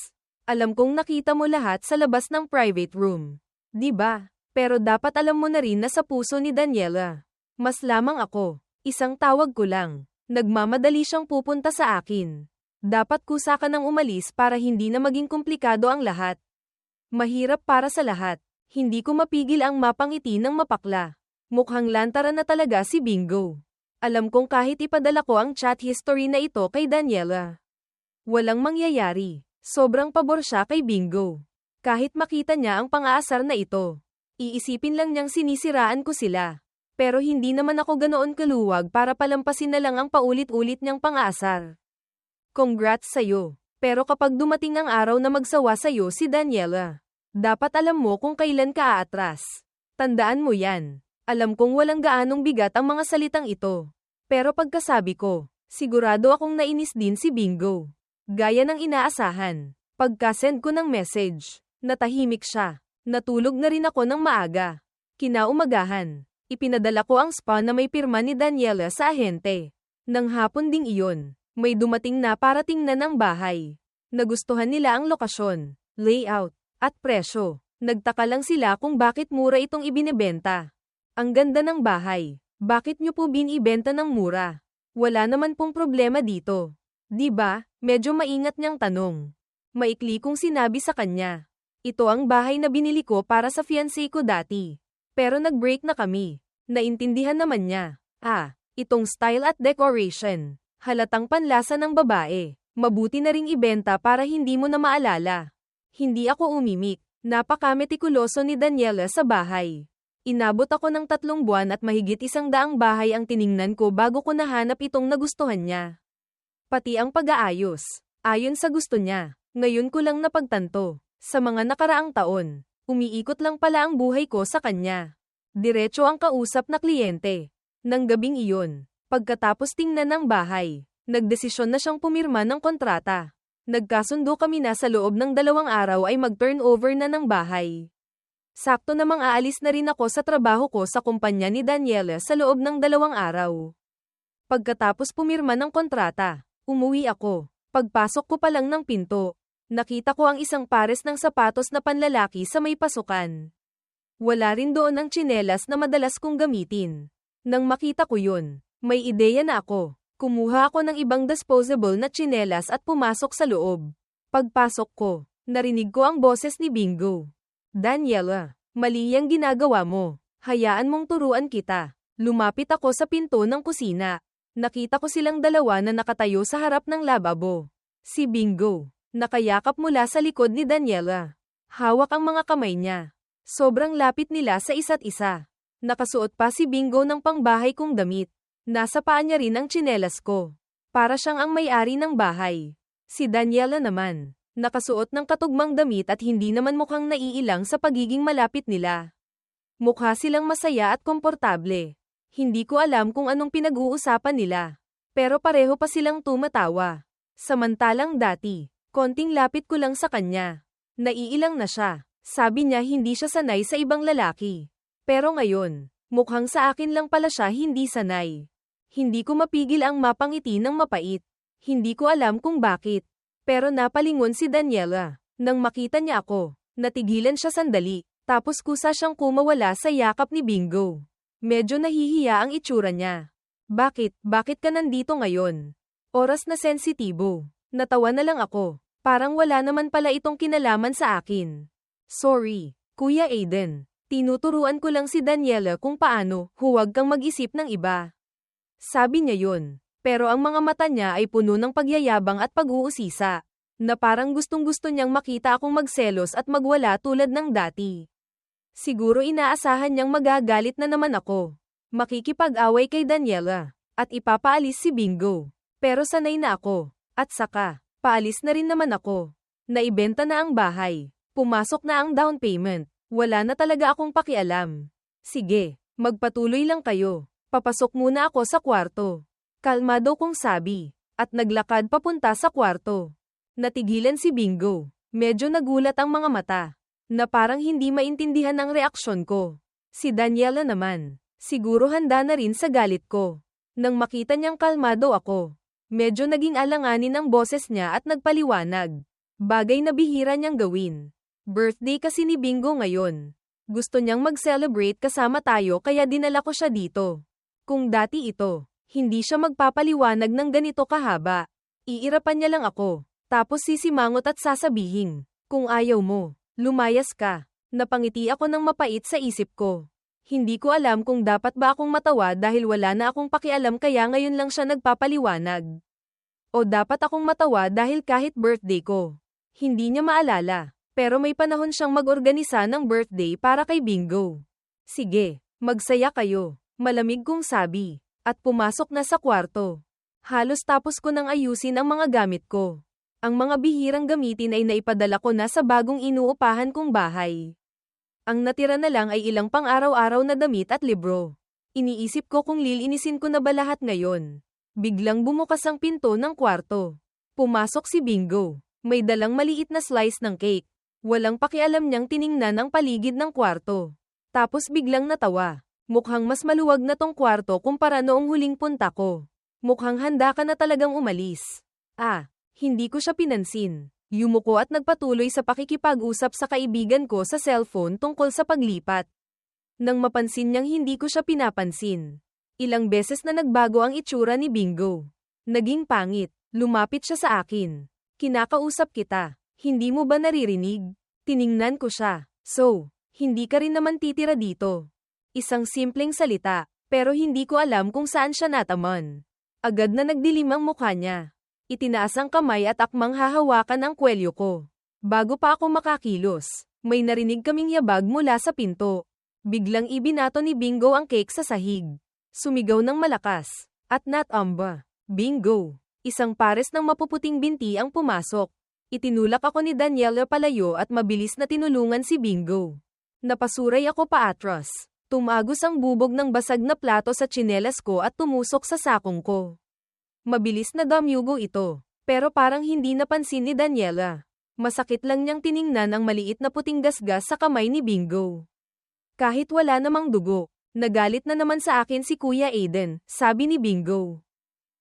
Alam kong nakita mo lahat sa labas ng private room. Di ba? Pero dapat alam mo na rin na sa puso ni Daniela. Mas lamang ako. Isang tawag ko lang. Nagmamadali siyang pupunta sa akin. Dapat kusa ka nang umalis para hindi na maging komplikado ang lahat. Mahirap para sa lahat. Hindi ko mapigil ang mapangiti ng mapakla. Mukhang lantaran na talaga si Bingo. Alam kong kahit ipadala ko ang chat history na ito kay Daniela, walang mangyayari. Sobrang pabor siya kay Bingo. Kahit makita niya ang pang-aasar na ito, iisipin lang niyang sinisiraan ko sila. Pero hindi naman ako ganoon kaluwag para palampasin na lang ang paulit-ulit niyang pang-aasar. Congrats sa'yo. Pero kapag dumating ang araw na magsawa sa'yo si Daniela, dapat alam mo kung kailan ka aatras. Tandaan mo yan. Alam kong walang gaanong bigat ang mga salitang ito. Pero pagkasabi ko, sigurado akong nainis din si Bingo. Gaya ng inaasahan. Pagka-send ko ng message, natahimik siya. Natulog na rin ako ng maaga. Kinaumagahan, ipinadala ko ang spa na may pirma ni Daniela sa ahente. Nang hapon ding iyon, may dumating na para tingnan ang bahay. Nagustuhan nila ang lokasyon, layout, at presyo. Nagtaka lang sila kung bakit mura itong ibinebenta. Ang ganda ng bahay. Bakit nyo po binibenta ng mura? Wala naman pong problema dito. Di ba? Medyo maingat niyang tanong. Maikli kong sinabi sa kanya. Ito ang bahay na binili ko para sa fiancé ko dati. Pero nag-break na kami. Naintindihan naman niya. Itong style at decoration. Halatang panlasa ng babae. Mabuti na ring ibenta para hindi mo na maalala. Hindi ako umimik. Napaka-metikuloso ni Daniela sa bahay. Inabot ako ng 3 buwan at mahigit 100 bahay ang tiningnan ko bago ko nahanap itong nagustuhan niya. Pati ang pag-aayos. Ayon sa gusto niya. Ngayon ko lang napagtanto. Sa mga nakaraang taon, umiikot lang pala ang buhay ko sa kanya. Diretso ang kausap na kliyente. Nang gabing iyon, pagkatapos tingnan ng bahay, nagdesisyon na siyang pumirma ng kontrata. Nagkasundo kami na sa loob ng 2 araw ay mag-turnover na ng bahay. Sakto namang aalis na rin ako sa trabaho ko sa kumpanya ni Daniela sa loob ng 2 araw. Pagkatapos pumirma ng kontrata, umuwi ako. Pagpasok ko pa lang ng pinto, nakita ko ang isang pares ng sapatos na panlalaki sa may pasukan. Wala rin doon ang tsinelas na madalas kong gamitin. Nang makita ko yun, may ideya na ako. Kumuha ako ng ibang disposable na tsinelas at pumasok sa loob. Pagpasok ko, narinig ko ang boses ni Bingo. Daniela, mali yang ginagawa mo. Hayaan mong turuan kita. Lumapit ako sa pinto ng kusina. Nakita ko silang dalawa na nakatayo sa harap ng lababo. Si Bingo, nakayakap mula sa likod ni Daniela. Hawak ang mga kamay niya. Sobrang lapit nila sa isa't isa. Nakasuot pa si Bingo ng pangbahay kong damit. Nasa paa niya rin ang tsinelas ko. Para siyang ang may-ari ng bahay. Si Daniela naman, nakasuot ng katugmang damit at hindi naman mukhang naiilang sa pagiging malapit nila. Mukha silang masaya at komportable. Hindi ko alam kung anong pinag-uusapan nila. Pero pareho pa silang tumatawa. Samantalang dati, konting lapit ko lang sa kanya. Naiilang na siya. Sabi niya hindi siya sanay sa ibang lalaki. Pero ngayon, mukhang sa akin lang pala siya hindi sanay. Hindi ko mapigil ang mapangiti ng mapait. Hindi ko alam kung bakit. Pero napalingon si Daniela. Nang makita niya ako, natigilan siya sandali. Tapos kusa siyang kumawala sa yakap ni Bingo. Medyo nahihiya ang itsura niya. Bakit ka nandito ngayon? Oras na sensitibo. Natawa na lang ako. Parang wala naman pala itong kinalaman sa akin. Sorry, Kuya Aiden. Tinuturuan ko lang si Daniela kung paano, huwag kang mag-isip ng iba. Sabi niya yun. Pero ang mga mata niya ay puno ng pagyayabang at pag-uusisa. Na parang gustong-gusto niyang makita akong magselos at magwala tulad ng dati. Siguro inaasahan niyang magagalit na naman ako. Makikipag-away kay Daniela. At ipapaalis si Bingo. Pero sanay na ako. At saka, paalis na rin naman ako. Naibenta na ang bahay. Pumasok na ang down payment. Wala na talaga akong pakialam. Sige, magpatuloy lang kayo. Papasok muna ako sa kwarto. Kalmado kong sabi. At naglakad papunta sa kwarto. Natigilan si Bingo. Medyo nagulat ang mga mata. Na parang hindi maintindihan ang reaksyon ko. Si Daniela naman, siguro handa na rin sa galit ko. Nang makita niyang kalmado ako, medyo naging alanganin ang boses niya at nagpaliwanag. Bagay na bihira niyang gawin. Birthday kasi ni Bingo ngayon. Gusto niyang mag-celebrate kasama tayo kaya dinala ko siya dito. Kung dati ito, hindi siya magpapaliwanag ng ganito kahaba. Iirapan niya lang ako, tapos sisimangot at sasabihin, kung ayaw mo, lumayas ka. Napangiti ako ng mapait sa isip ko. Hindi ko alam kung dapat ba akong matawa dahil wala na akong pakialam kaya ngayon lang siya nagpapaliwanag. O dapat akong matawa dahil kahit birthday ko. Hindi niya maalala, pero may panahon siyang mag-organisa ng birthday para kay Bingo. Sige, magsaya kayo, malamig kong sabi, at pumasok na sa kwarto. Halos tapos ko nang ayusin ang mga gamit ko. Ang mga bihirang gamitin ay naipadala ko na sa bagong inuupahan kong bahay. Ang natira na lang ay ilang pang-araw-araw na damit at libro. Iniisip ko kung lilinisin ko na ba lahat ngayon. Biglang bumukas ang pinto ng kwarto. Pumasok si Bingo. May dalang maliit na slice ng cake. Walang pakialam niyang tiningnan ang paligid ng kwarto. Tapos biglang natawa. Mukhang mas maluwag na tong kwarto kumpara noong huling punta ko. Mukhang handa ka na talagang umalis. Hindi ko siya pinansin. Yumuko at nagpatuloy sa pakikipag-usap sa kaibigan ko sa cellphone tungkol sa paglipat. Nang mapansin niyang hindi ko siya pinapansin. Ilang beses na nagbago ang itsura ni Bingo. Naging pangit. Lumapit siya sa akin. Kinakausap kita. Hindi mo ba naririnig? Tiningnan ko siya. So, hindi ka rin naman titira dito. Isang simpleng salita, pero hindi ko alam kung saan siya nataman. Agad na nagdilim ang mukha niya. Itinaas ang kamay at akmang hahawakan ang kwelyo ko. Bago pa ako makakilos, may narinig kaming yabag mula sa pinto. Biglang ibinato ni Bingo ang cake sa sahig. Sumigaw ng malakas. At natamba. Bingo! Isang pares ng mapuputing binti ang pumasok. Itinulak ako ni Daniela palayo at mabilis na tinulungan si Bingo. Napasuray ako paatras. Tumagos ang bubog ng basag na plato sa tsinelas ko at tumusok sa sakong ko. Mabilis na damyugo ito, pero parang hindi napansin ni Daniela. Masakit lang niyang tiningnan ang maliit na puting gasgas sa kamay ni Bingo. Kahit wala namang dugo, nagalit na naman sa akin si Kuya Aiden, sabi ni Bingo.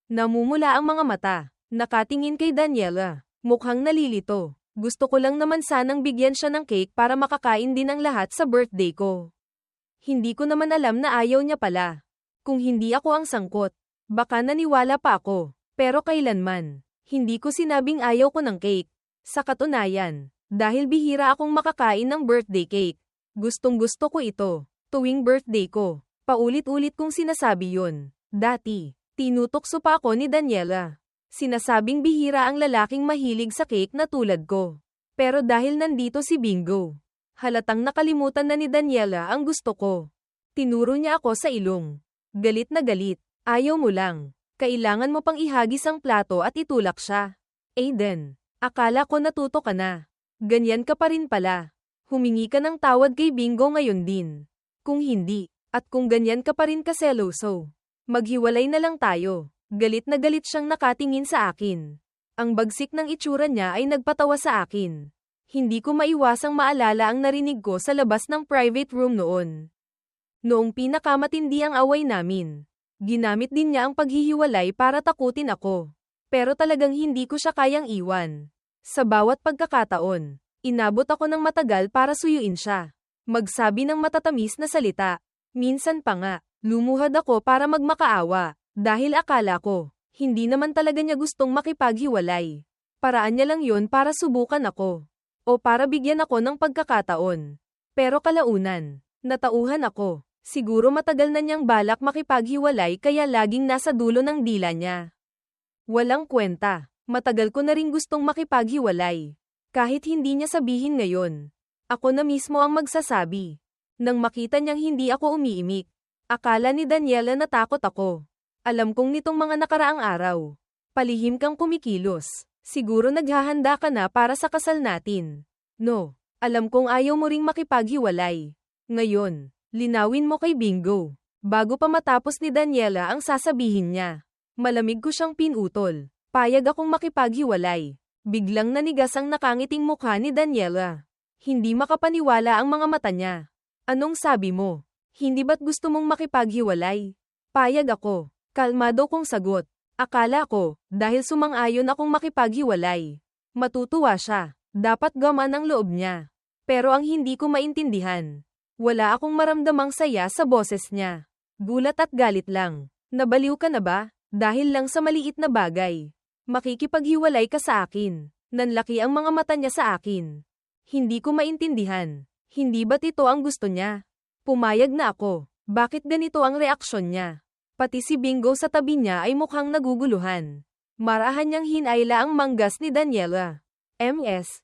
Namumula ang mga mata, nakatingin kay Daniela, mukhang nalilito. Gusto ko lang naman sanang bigyan siya ng cake para makakain din ang lahat sa birthday ko. Hindi ko naman alam na ayaw niya pala. Kung hindi ako ang sangkot, baka naniwala pa ako, pero kailanman, hindi ko sinabing ayaw ko ng cake. Sa katunayan, Dahil bihira akong makakain ng birthday cake. Gustong-gusto ko ito. Tuwing birthday ko. Paulit-ulit kong sinasabi yun. Dati, tinutokso pa ako ni Daniela. Sinasabing bihira ang lalaking mahilig sa cake na tulad ko. Pero dahil nandito si Bingo, halatang nakalimutan na ni Daniela ang gusto ko. Tinuro niya ako sa ilong. Galit na galit. Ayaw mo lang. Kailangan mo pang ihagis ang plato at itulak siya. Aiden, akala ko natuto ka na. Ganyan ka pa rin pala. Humingi ka ng tawad kay Bingo ngayon din. Kung hindi, at kung ganyan ka pa rin kaseloso, maghiwalay na lang tayo. Galit na galit siyang nakatingin sa akin. Ang bagsik ng itsura niya ay nagpatawa sa akin. Hindi ko maiwasang maalala ang narinig ko sa labas ng private room noon. Noong pinakamatindi ang away namin, ginamit din niya ang paghihiwalay para takutin ako. Pero talagang hindi ko siya kayang iwan. Sa bawat pagkakataon, inabot ako ng matagal para suyuin siya. Magsabi ng matatamis na salita. Minsan pa nga, lumuhad ako para magmakaawa. Dahil akala ko, hindi naman talaga niya gustong makipaghiwalay. Paraan niya lang yun para subukan ako. O para bigyan ako ng pagkakataon. Pero kalaunan, natauhan ako. Siguro matagal na niyang balak makipaghiwalay kaya laging nasa dulo ng dila niya. Walang kwenta. Matagal ko na rin gustong makipaghiwalay. Kahit hindi niya sabihin ngayon. Ako na mismo ang magsasabi. Nang makita niyang hindi ako umiimik, akala ni Daniela natakot ako. Alam kong nitong mga nakaraang araw, palihim kang kumikilos. Siguro naghahanda ka na para sa kasal natin. No, alam kong ayaw mo ring makipaghiwalay. Ngayon, linawin mo kay Bingo. Bago pa matapos ni Daniela ang sasabihin niya. Malamig ko siyang pinutol. Payag akong makipaghiwalay. Biglang nanigas ang nakangiting mukha ni Daniela. Hindi makapaniwala ang mga mata niya. Anong sabi mo? Hindi ba't gusto mong makipaghiwalay? Payag ako. Kalmado kong sagot. Akala ko, dahil sumang-ayon akong makipaghiwalay. Matutuwa siya. Dapat gamaan ang loob niya. Pero ang hindi ko maintindihan. Wala akong maramdamang saya sa boses niya. Gulat at galit lang. Nabaliw ka na ba? Dahil lang sa maliit na bagay. Makikipaghiwalay ka sa akin. Nanlaki ang mga mata niya sa akin. Hindi ko maintindihan. Hindi ba't ito ang gusto niya? Pumayag na ako. Bakit ganito ang reaksyon niya? Pati si Bingo sa tabi niya ay mukhang naguguluhan. Marahan niyang hinayla ang manggas ni Daniela.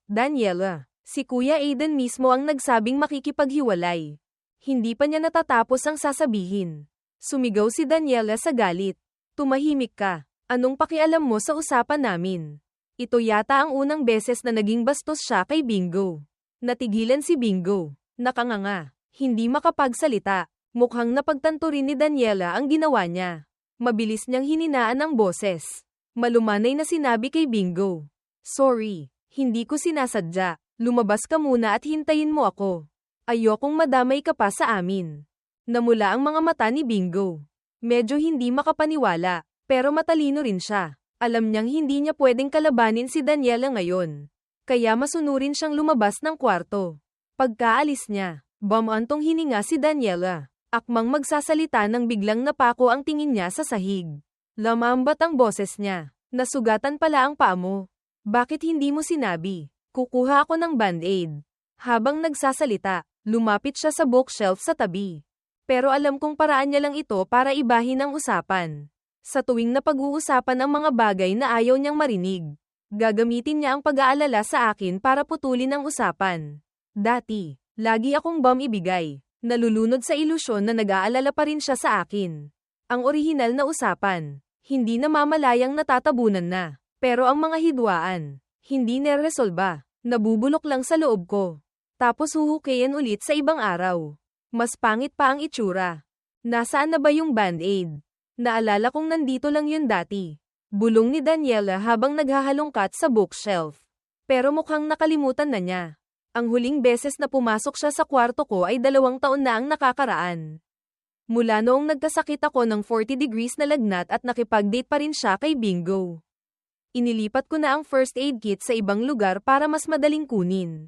Daniela. Si Kuya Aiden mismo ang nagsabing makikipaghiwalay. Hindi pa niya natatapos ang sasabihin. Sumigaw si Daniela sa galit. Tumahimik ka. Anong pakialam mo sa usapan namin? Ito yata ang unang beses na naging bastos siya kay Bingo. Natigilan si Bingo. Nakanganga. Hindi makapagsalita. Mukhang napagtanto rin ni Daniela ang ginawa niya. Mabilis niyang hininaan ang boses. Malumanay na sinabi kay Bingo. Sorry. Hindi ko sinasadya. Lumabas ka muna at hintayin mo ako. Ayokong madamay ka pa sa amin. Namula ang mga mata ni Bingo. Medyo hindi makapaniwala. Pero matalino rin siya. Alam niyang hindi niya pwedeng kalabanin si Daniela ngayon. Kaya masunurin siyang lumabas ng kwarto. Pagkaalis niya, bumantong hininga si Daniela. Akmang magsasalita nang biglang napako ang tingin niya sa sahig. Lamambat ang boses niya. Nasugatan pala ang paa mo. Bakit hindi mo sinabi? Kukuha ako ng band-aid. Habang nagsasalita, lumapit siya sa bookshelf sa tabi. Pero alam kong paraan niya lang ito para ibahin ang usapan. Sa tuwing napag-uusapan ang mga bagay na ayaw niyang marinig, gagamitin niya ang pag-aalala sa akin para putulin ang usapan. Dati, lagi akong ibigay. Nalulunod sa ilusyon na nag-aalala pa rin siya sa akin. Ang orihinal na usapan, hindi namamalayang natatabunan na. Pero ang mga hidwaan, hindi neresolba. Nabubulok lang sa loob ko. Tapos huhukayan ulit sa ibang araw. Mas pangit pa ang itsura. Nasaan na ba yung band-aid? Naalala kong nandito lang yun dati. Bulong ni Daniela habang naghahalongkat sa bookshelf. Pero mukhang nakalimutan na niya. Ang huling beses na pumasok siya sa kwarto ko ay 2 taon na ang nakakaraan. Mula noong nagkasakit ako ng 40 degrees na lagnat at nakipag-date pa rin siya kay Bingo. Inilipat ko na ang first aid kit sa ibang lugar para mas madaling kunin.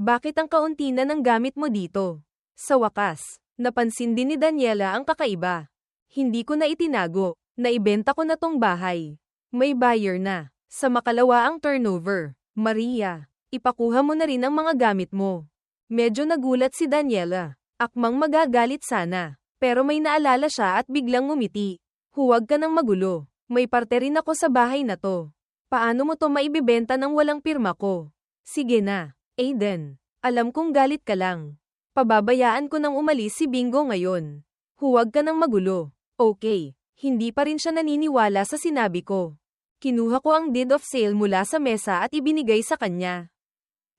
Bakit ang kaunti na ng gamit mo dito? Sa wakas, napansin din ni Daniela ang kakaiba. Hindi ko na itinago. Naibenta ko na tong bahay. May buyer na. Sa makalawa ang turnover. Maria, Ipakuha mo na rin ang mga gamit mo. Medyo nagulat si Daniela. Akmang magagalit sana. Pero may naalala siya at biglang ngumiti. Huwag ka nang magulo. May parte rin ako sa bahay na to. Paano mo to maibibenta nang walang pirma ko? Sige na, Aiden. Alam kong galit ka lang. Pababayaan ko nang umalis si Bingo ngayon. Huwag ka nang magulo. Okay. Hindi pa rin siya naniniwala sa sinabi ko. Kinuha ko ang deed of sale mula sa mesa at ibinigay sa kanya.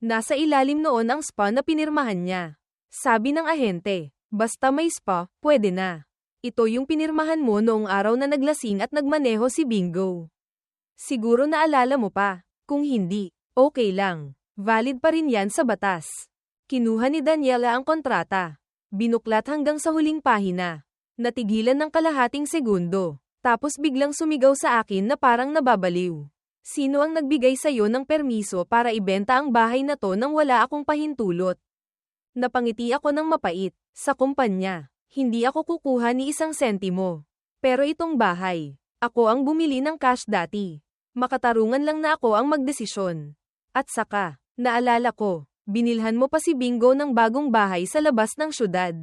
Nasa ilalim noon ang spa na pinirmahan niya. Sabi ng ahente, basta may spa, pwede na. Ito yung pinirmahan mo noong araw na naglasing at nagmaneho si Bingo. Siguro naalala mo pa. Kung hindi, okay lang. Valid pa rin yan sa batas. Kinuha ni Daniela ang kontrata. Binuklat hanggang sa huling pahina. Natigilan ng kalahating segundo. Tapos biglang sumigaw sa akin na parang nababaliw. Sino ang nagbigay sa'yo ng permiso para ibenta ang bahay na to nang wala akong pahintulot? Napangiti ako ng mapait. Sa kumpanya, hindi ako kukuha ni isang sentimo. Pero itong bahay, ako ang bumili ng cash dati. Makatarungan lang na ako ang magdesisyon. At saka, naalala ko, binilhan mo pa si Bingo ng bagong bahay sa labas ng syudad.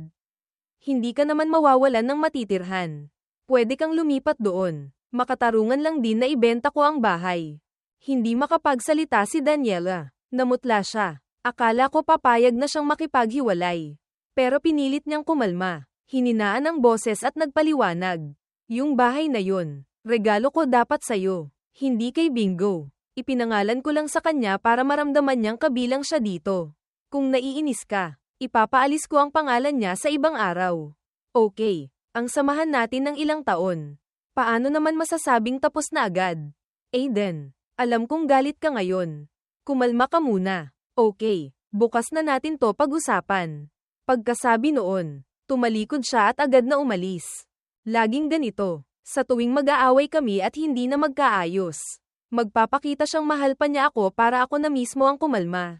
Hindi ka naman mawawalan ng matitirhan. Pwede kang lumipat doon. Makatarungan lang din na ibenta ko ang bahay. Hindi makapagsalita si Daniela. Namutla siya. Akala ko papayag na siyang makipaghiwalay. Pero pinilit niyang kumalma. Hininaan ang boses at nagpaliwanag. Yung bahay na yun, regalo ko dapat sa'yo. Hindi kay Bingo. Ipinangalan ko lang sa kanya para maramdaman niyang kabilang siya dito. Kung naiinis ka, ipapaalis ko ang pangalan niya sa ibang araw. Okay, ang samahan natin ng ilang taon. Paano naman masasabing tapos na agad? Aiden, alam kong galit ka ngayon. Kumalma ka muna. Okay, bukas na natin to pag-usapan. Pagkasabi noon, tumalikod siya at agad na umalis. Laging ganito, sa tuwing mag-aaway kami at hindi na magkaayos. Magpapakita siyang mahal pa niya ako para ako na mismo ang kumalma.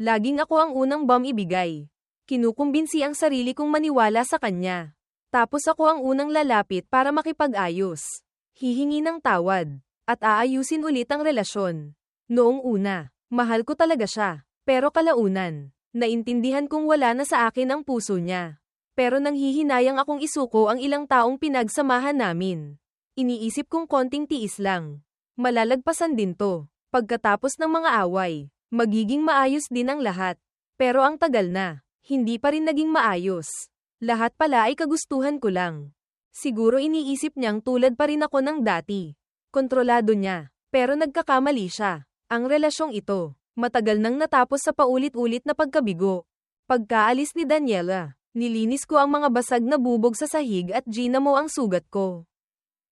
Laging ako ang unang bomb ibigay. Kinukumbinsi ang sarili kong maniwala sa kanya. Tapos ako ang unang lalapit para makipag-ayos. Hihingi ng tawad. At aayusin ulit ang relasyon. Noong una, mahal ko talaga siya. Pero kalaunan, naintindihan kong wala na sa akin ang puso niya. Pero nanghihinayang akong isuko ang ilang taong pinagsamahan namin. Iniisip kong konting tiis lang. Malalagpasan din to. Pagkatapos ng mga away, magiging maayos din ang lahat. Pero ang tagal na, hindi pa rin naging maayos. Lahat pala ay kagustuhan ko lang. Siguro iniisip niyang tulad pa rin ako ng dati. Kontrolado niya, pero nagkakamali siya. Ang relasyong ito, matagal nang natapos sa paulit-ulit na pagkabigo. Pagkaalis ni Daniela, nilinis ko ang mga basag na bubog sa sahig at ginamo ang sugat ko.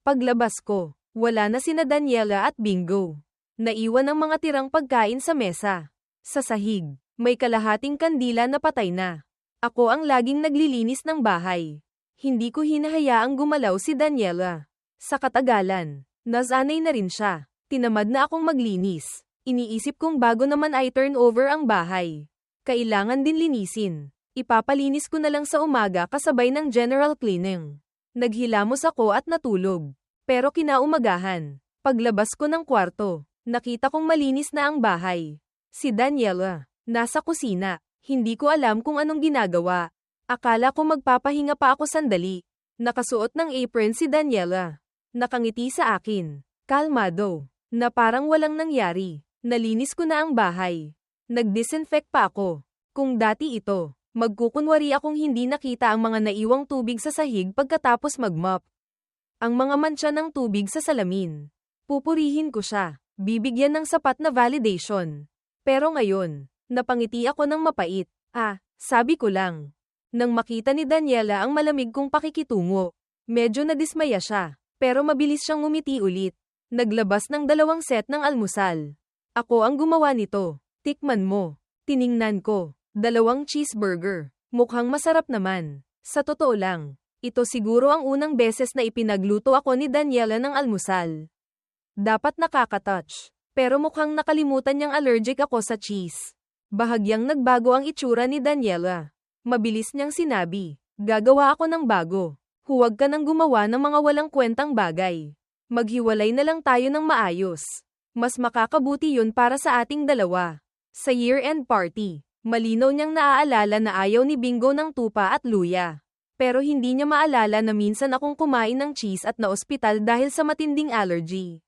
Paglabas ko, wala na sina Daniela at Bingo. Naiwan ang mga tirang pagkain sa mesa. Sa sahig, may kalahating kandila na patay na. Ako ang laging naglilinis ng bahay. Hindi ko hinahayaang gumalaw si Daniela. Sa katagalan, nasanay na rin siya. Tinamad na akong maglinis. Iniisip kong bago naman ay turn over ang bahay. Kailangan din linisin. Ipapalinis ko na lang sa umaga kasabay ng general cleaning. Naghilamos ako at natulog. Pero kinaumagahan, paglabas ko ng kwarto, nakita kong malinis na ang bahay. Si Daniela, nasa kusina. Hindi ko alam kung anong ginagawa. Akala ko magpapahinga pa ako sandali. Nakasuot ng apron si Daniela. Nakangiti sa akin. Kalmado. Na parang walang nangyari. Nalinis ko na ang bahay. Nag-disinfect pa ako. Kung dati ito, magkukunwari akong hindi nakita ang mga naiwang tubig sa sahig pagkatapos mag-mop. Ang mga mantsa ng tubig sa salamin. Pupurihin ko siya. Bibigyan ng sapat na validation. Pero ngayon, napangiti ako ng mapait. Sabi ko lang. Nang makita ni Daniela ang malamig kong pakikitungo, medyo nadismaya siya, pero mabilis siyang ngumiti ulit. Naglabas ng 2 set ng almusal. Ako ang gumawa nito. Tikman mo. Tiningnan ko. 2 cheeseburger. Mukhang masarap naman. Sa totoo lang, ito siguro ang unang beses na ipinagluto ako ni Daniela ng almusal. Dapat nakaka-touch. Pero mukhang nakalimutan niyang allergic ako sa cheese. Bahagyang nagbago ang itsura ni Daniela. Mabilis niyang sinabi, gagawa ako ng bago. Huwag ka nang gumawa ng mga walang kwentang bagay. Maghiwalay na lang tayo ng maayos. Mas makakabuti yun para sa ating dalawa. Sa year-end party, malinaw niyang naaalala na ayaw ni Bingo ng tupa at luya. Pero hindi niya maalala na minsan akong kumain ng cheese at na-ospital dahil sa matinding allergy.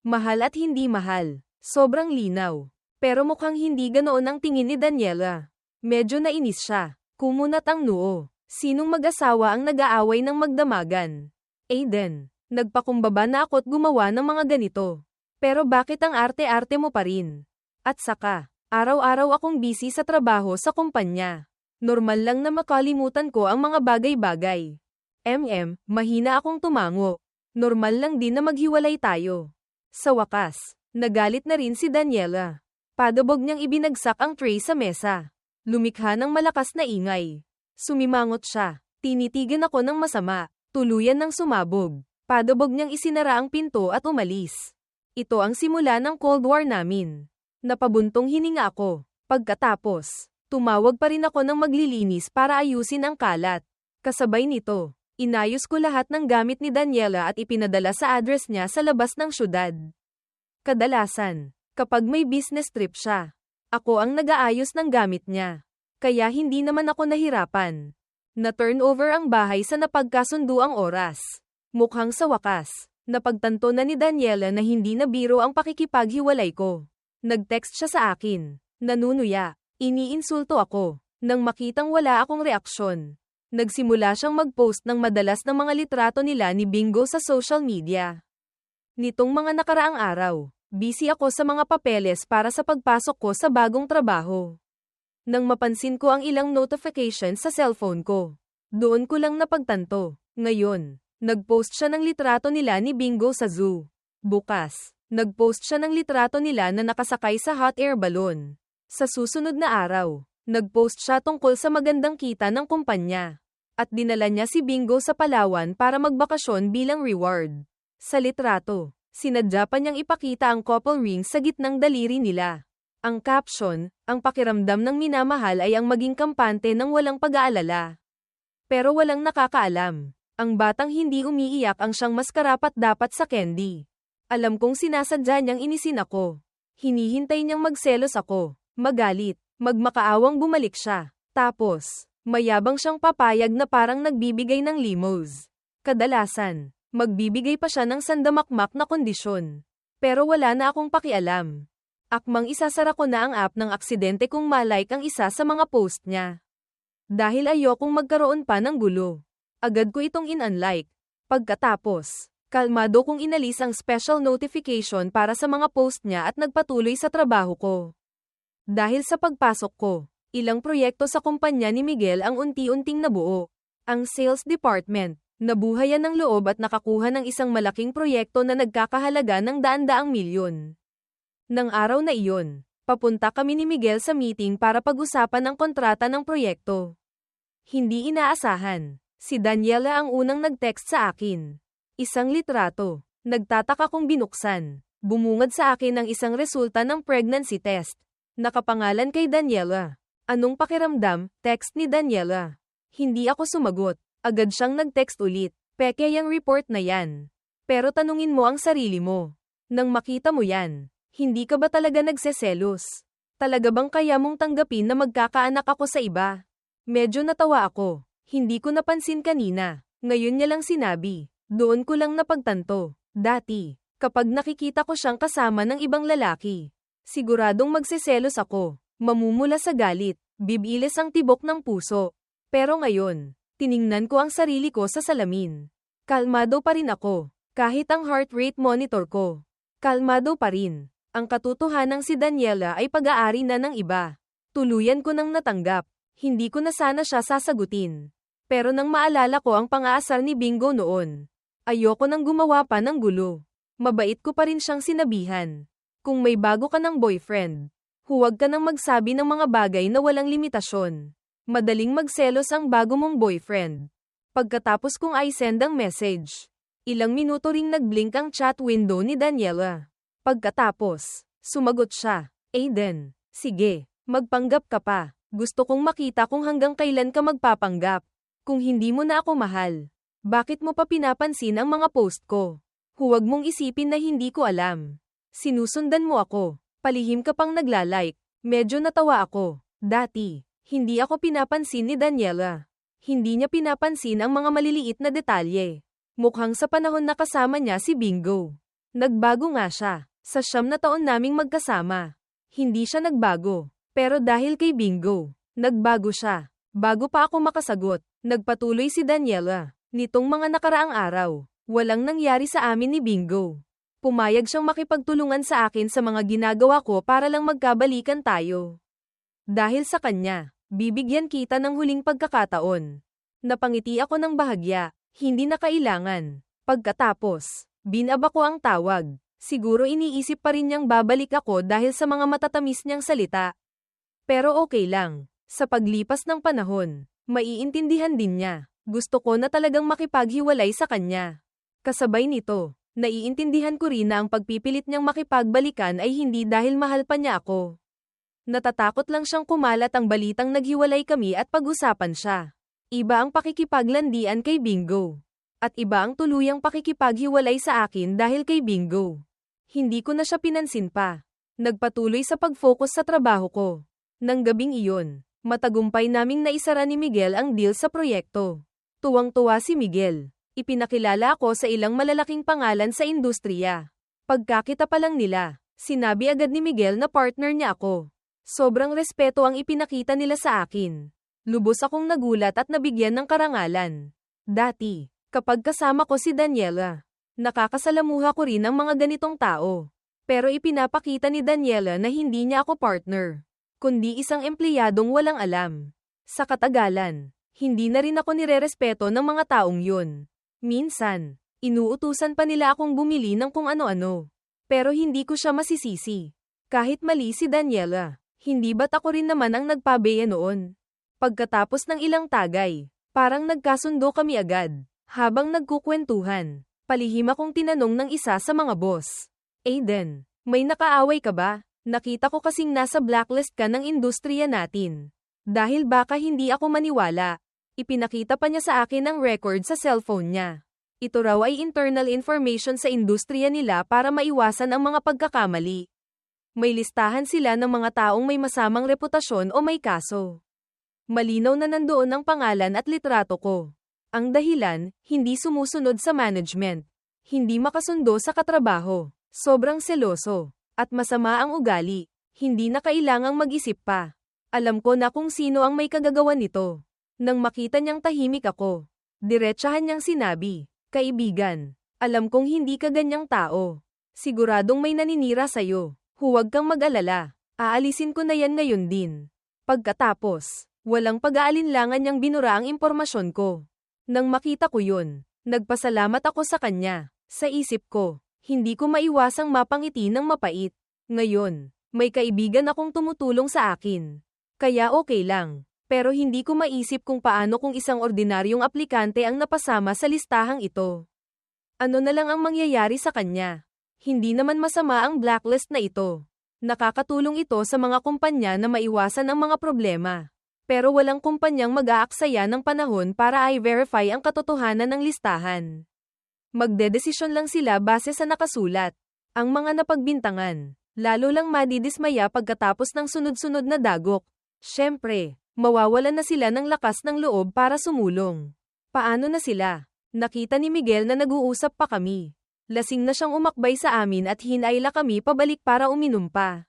Mahal at hindi mahal. Sobrang linaw. Pero mukhang hindi ganoon ang tingin ni Daniela. Medyo nainis siya. Kumunat ang noo. Sinong mag-asawa ang nag-aaway ng magdamagan? Aiden, nagpakumbaba na ako't gumawa ng mga ganito. Pero bakit ang arte-arte mo pa rin? At saka, araw-araw akong busy sa trabaho sa kumpanya. Normal lang na makalimutan ko ang mga bagay-bagay. Mahina akong tumango. Normal lang din na maghiwalay tayo. Sa wakas, nagalit na rin si Daniela. Padabog niyang ibinagsak ang tray sa mesa. Lumikha ng malakas na ingay. Sumimangot siya. Tinitigan ako ng masama. Tuluyan ng sumabog. Padabog niyang isinara ang pinto at umalis. Ito ang simula ng Cold War namin. Napabuntong hininga ako. Pagkatapos, tumawag pa rin ako ng maglilinis para ayusin ang kalat. Kasabay nito, inayos ko lahat ng gamit ni Daniela at ipinadala sa address niya sa labas ng syudad. Kadalasan, kapag may business trip siya, ako ang nag-aayos ng gamit niya. Kaya hindi naman ako nahirapan. Na-turnover ang bahay sa napagkasundo ang oras. Mukhang sa wakas, napagtanto na ni Daniela na hindi na biro ang pakikipaghiwalay ko. Nag-text siya sa akin. Nanunuya. Iniinsulto ako. Nang makitang wala akong reaksyon, nagsimula siyang mag-post ng madalas ng mga litrato nila ni Bingo sa social media. Nitong mga nakaraang araw, busy ako sa mga papeles para sa pagpasok ko sa bagong trabaho. Nang mapansin ko ang ilang notification sa cellphone ko, doon ko lang napagtanto. Ngayon, nag-post siya ng litrato nila ni Bingo sa zoo. Bukas, nag-post siya ng litrato nila na nakasakay sa hot air balloon. Sa susunod na araw, nag-post siya tungkol sa magandang kita ng kumpanya. At dinala niya si Bingo sa Palawan para magbakasyon bilang reward. Sa litrato, sinadya pa niyang ipakita ang couple ring sa gitnang daliri nila. Ang caption, ang pakiramdam ng minamahal ay ang maging kampante ng walang pag-aalala. Pero walang nakakaalam. Ang batang hindi umiiyak ang siyang mas karapat-dapat sa candy. Alam kong sinasadya niyang inisin ako. Hinihintay niyang magselos ako, magalit, magmakaawang bumalik siya. Tapos, mayabang siyang papayag na parang nagbibigay ng limos. Kadalasan, magbibigay pa siya ng sandamakmak na kondisyon. Pero wala na akong pakialam. Akmang isasara ko na ang app ng aksidente kung malike ang isa sa mga post niya. Dahil ayokong magkaroon pa ng gulo. Agad ko itong in-unlike. Pagkatapos, kalmado kong inalis ang special notification para sa mga post niya at nagpatuloy sa trabaho ko. Dahil sa pagpasok ko, ilang proyekto sa kumpanya ni Miguel ang unti-unting nabuo. Ang sales department, nabuhayan ng loob at nakakuha ng isang malaking proyekto na nagkakahalaga ng daan-daang milyon. Nang araw na iyon, papunta kami ni Miguel sa meeting para pag-usapan ang kontrata ng proyekto. Hindi inaasahan, si Daniela ang unang nag-text sa akin. Isang litrato. Nagtataka kong binuksan. Bumungad sa akin ang isang resulta ng pregnancy test. Nakapangalan kay Daniela. Anong pakiramdam? Text ni Daniela. Hindi ako sumagot. Agad siyang nag-text ulit. Peke yang report na yan. Pero tanungin mo ang sarili mo. Nang makita mo yan, hindi ka ba talaga nagseselos? Talaga bang kaya mong tanggapin na magkakaanak ako sa iba? Medyo natawa ako. Hindi ko napansin kanina. Ngayon niya lang sinabi. Doon ko lang napagtanto. Dati, kapag nakikita ko siyang kasama ng ibang lalaki, siguradong magseselos ako. Mamumula sa galit. Bibilis ang tibok ng puso. Pero ngayon, tiningnan ko ang sarili ko sa salamin. Kalmado pa rin ako. Kahit ang heart rate monitor ko. Kalmado pa rin. Ang katotohanang si Daniela ay pag-aari na ng iba. Tuluyan ko nang natanggap. Hindi ko na sana siya sasagutin. Pero nang maalala ko ang pang-aasar ni Bingo noon, ayoko nang gumawa pa ng gulo. Mabait ko pa rin siyang sinabihan. Kung may bago ka ng boyfriend, huwag ka nang magsabi ng mga bagay na walang limitasyon. Madaling magselos ang bago mong boyfriend. Pagkatapos kong i-send ang message, ilang minuto ring nag-blink ang chat window ni Daniela. Pagkatapos, sumagot siya. Aiden, sige, magpanggap ka pa. Gusto kong makita kung hanggang kailan ka magpapanggap. Kung hindi mo na ako mahal, bakit mo pa pinapansin ang mga post ko? Huwag mong isipin na hindi ko alam. Sinusundan mo ako, palihim ka pang naglalike, Medyo natawa ako. Dati, hindi ako pinapansin ni Daniela. Hindi niya pinapansin ang mga maliliit na detalye. Mukhang sa panahon na kasama niya si Bingo. Nagbago nga siya. Sa 9 na taon naming magkasama. Hindi siya nagbago. Pero dahil kay Bingo, nagbago siya. Bago pa ako makasagot, nagpatuloy si Daniela. Nitong mga nakaraang araw, walang nangyari sa amin ni Bingo. Pumayag siyang makipagtulungan sa akin sa mga ginagawa ko para lang magkabalikan tayo. Dahil sa kanya, bibigyan kita ng huling pagkakataon. Napangiti ako ng bahagya, hindi na kailangan. Pagkatapos, binaba ko ang tawag. Siguro iniisip pa rin niyang babalik ako dahil sa mga matatamis niyang salita. Pero okay lang. Sa paglipas ng panahon, maiintindihan din niya. Gusto ko na talagang makipaghiwalay sa kanya. Kasabay nito, naiintindihan ko rin na ang pagpipilit niyang makipagbalikan ay hindi dahil mahal pa niya ako. Natatakot lang siyang kumalat ang balitang naghiwalay kami at pag-usapan siya. Iba ang pakikipaglandian kay Bingo. At iba ang tuluyang pakikipaghiwalay sa akin dahil kay Bingo. Hindi ko na siya pinansin pa. Nagpatuloy sa pag-focus sa trabaho ko. Nang gabing iyon, matagumpay naming naisara ni Miguel ang deal sa proyekto. Tuwang-tuwa si Miguel. Ipinakilala ako sa ilang malalaking pangalan sa industriya. Pagkakita pa lang nila, sinabi agad ni Miguel na partner niya ako. Sobrang respeto ang ipinakita nila sa akin. Lubos akong nagulat at nabigyan ng karangalan. Dati, kapag kasama ko si Daniela, nakakasalamuha ko rin ang mga ganitong tao. Pero ipinapakita ni Daniela na hindi niya ako partner, kundi isang empleyadong walang alam. Sa katagalan, hindi na rin ako nirerespeto ng mga taong yun. Minsan, inuutusan pa nila akong bumili ng kung ano-ano. Pero hindi ko siya masisisi. Kahit mali si Daniela, hindi ba't ako rin naman ang nagpabeya noon? Pagkatapos ng ilang tagay, parang nagkasundo kami agad. Habang nagkukwentuhan, palihim akong tinanong ng isa sa mga boss. Aiden, may nakaaway ka ba? Nakita ko kasing nasa blacklist ka ng industriya natin. Dahil baka hindi ako maniwala, ipinakita pa niya sa akin ang record sa cellphone niya. Ito raw ay internal information sa industriya nila para maiwasan ang mga pagkakamali. May listahan sila ng mga taong may masamang reputasyon o may kaso. Malinaw na nandoon ang pangalan at litrato ko. Ang dahilan, hindi sumusunod sa management. Hindi makasundo sa katrabaho. Sobrang seloso. At masama ang ugali. Hindi na kailangang mag-isip pa. Alam ko na kung sino ang may kagagawan nito. Nang makita niyang tahimik ako, diretsahan niyang sinabi, "Kaibigan, alam kong hindi ka ganyang tao. Siguradong may naninira sa'yo. Huwag kang mag-alala. Aalisin ko na yan ngayon din." Pagkatapos, walang pag-aalinlangan niyang binura ang impormasyon ko. Nang makita ko yun, nagpasalamat ako sa kanya. Sa isip ko, hindi ko maiwasang mapangiti ng mapait. Ngayon, may kaibigan akong tumutulong sa akin. Kaya okay lang. Pero hindi ko maisip kung paano kung isang ordinaryong aplikante ang napasama sa listahang ito. Ano na lang ang mangyayari sa kanya? Hindi naman masama ang blacklist na ito. Nakakatulong ito sa mga kumpanya na maiwasan ang mga problema. Pero walang kumpanyang mag-aaksaya ng panahon para i-verify ang katotohanan ng listahan. Magdedesisyon lang sila base sa nakasulat. Ang mga napagbintangan, lalo lang madidismaya pagkatapos ng sunod-sunod na dagok. Siyempre, mawawalan na sila ng lakas ng loob para sumulong. Paano na sila? Nakita ni Miguel na nag-uusap pa kami. Lasing na siyang umakbay sa amin at hinayla kami pabalik para uminom pa.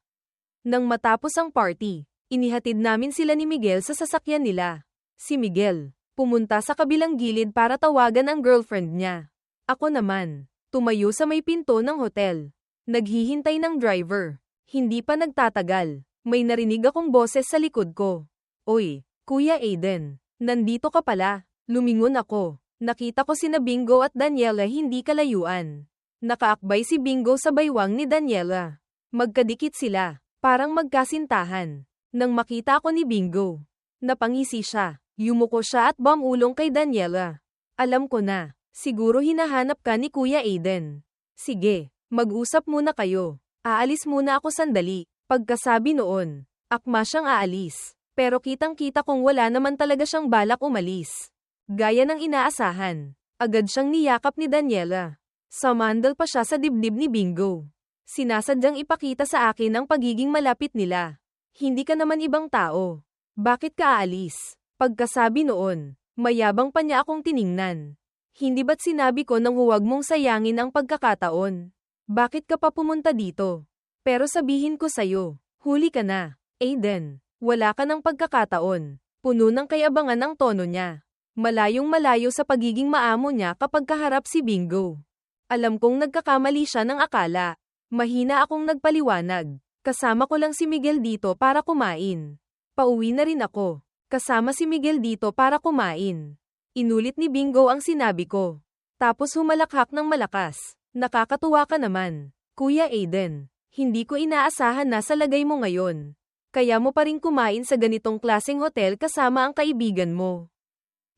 Nang matapos ang party, inihatid namin sila ni Miguel sa sasakyan nila. Si Miguel, pumunta sa kabilang gilid para tawagan ang girlfriend niya. Ako naman, tumayo sa may pinto ng hotel. Naghihintay ng driver. Hindi pa nagtatagal. May narinig akong boses sa likod ko. "Oy, Kuya Aiden, nandito ka pala." Lumingon ako. Nakita ko sina Bingo at Daniela hindi kalayuan. Nakaakbay si Bingo sa baywang ni Daniela. Magkadikit sila, parang magkasintahan. Nang makita ako ni Bingo, napangisi siya. Yumuko siya at bumulong kay Daniela. "Alam ko na, siguro hinahanap ka ni Kuya Aiden. Sige, mag-usap muna kayo. Aalis muna ako sandali." Pagkasabi noon, akma siyang aalis. Pero kitang-kita kong wala naman talaga siyang balak umalis. Gaya ng inaasahan, agad siyang niyakap ni Daniela. Sumandal pa siya sa dibdib ni Bingo. Sinasadyang ipakita sa akin ang pagiging malapit nila. Hindi ka naman ibang tao. Bakit ka aalis? Pagkasabi noon, mayabang pa niya akong tiningnan. Hindi ba't sinabi ko nang huwag mong sayangin ang pagkakataon? Bakit ka pa pumunta dito? Pero sabihin ko sa'yo, huli ka na. Aiden, wala ka ng pagkakataon. Puno ng kayabangan ang tono niya. Malayong malayo sa pagiging maamo niya kapag kaharap si Bingo. Alam kong nagkakamali siya ng akala. Mahina akong nagpaliwanag. Kasama ko lang si Miguel dito para kumain. Pauwi na rin ako. Kasama si Miguel dito para kumain. Inulit ni Bingo ang sinabi ko. Tapos humalakhak ng malakas. Nakakatuwa ka naman, Kuya Aiden. Hindi ko inaasahan na sa lagay mo ngayon. Kaya mo pa rin kumain sa ganitong klaseng hotel kasama ang kaibigan mo.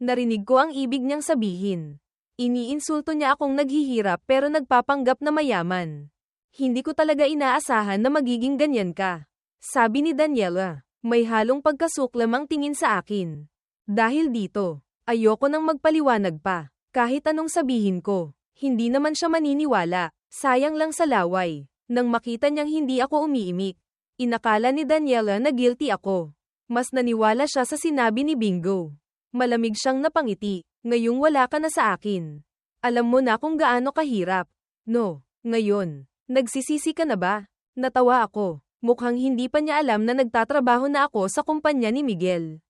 Narinig ko ang ibig niyang sabihin. Iniinsulto niya akong naghihirap pero nagpapanggap na mayaman. Hindi ko talaga inaasahan na magiging ganyan ka. Sabi ni Daniela, may halong pagkasuklam ang tingin sa akin. Dahil dito, ayoko nang magpaliwanag pa. Kahit anong sabihin ko, hindi naman siya maniniwala. Sayang lang sa laway. Nang makita niyang hindi ako umiimik, inakala ni Daniela na guilty ako. Mas naniwala siya sa sinabi ni Bingo. Malamig siyang napangiti. Ngayong wala ka na sa akin. Alam mo na kung gaano kahirap. No, ngayon. Nagsisisi ka na ba? Natawa ako. Mukhang hindi pa niya alam na nagtatrabaho na ako sa kumpanya ni Miguel.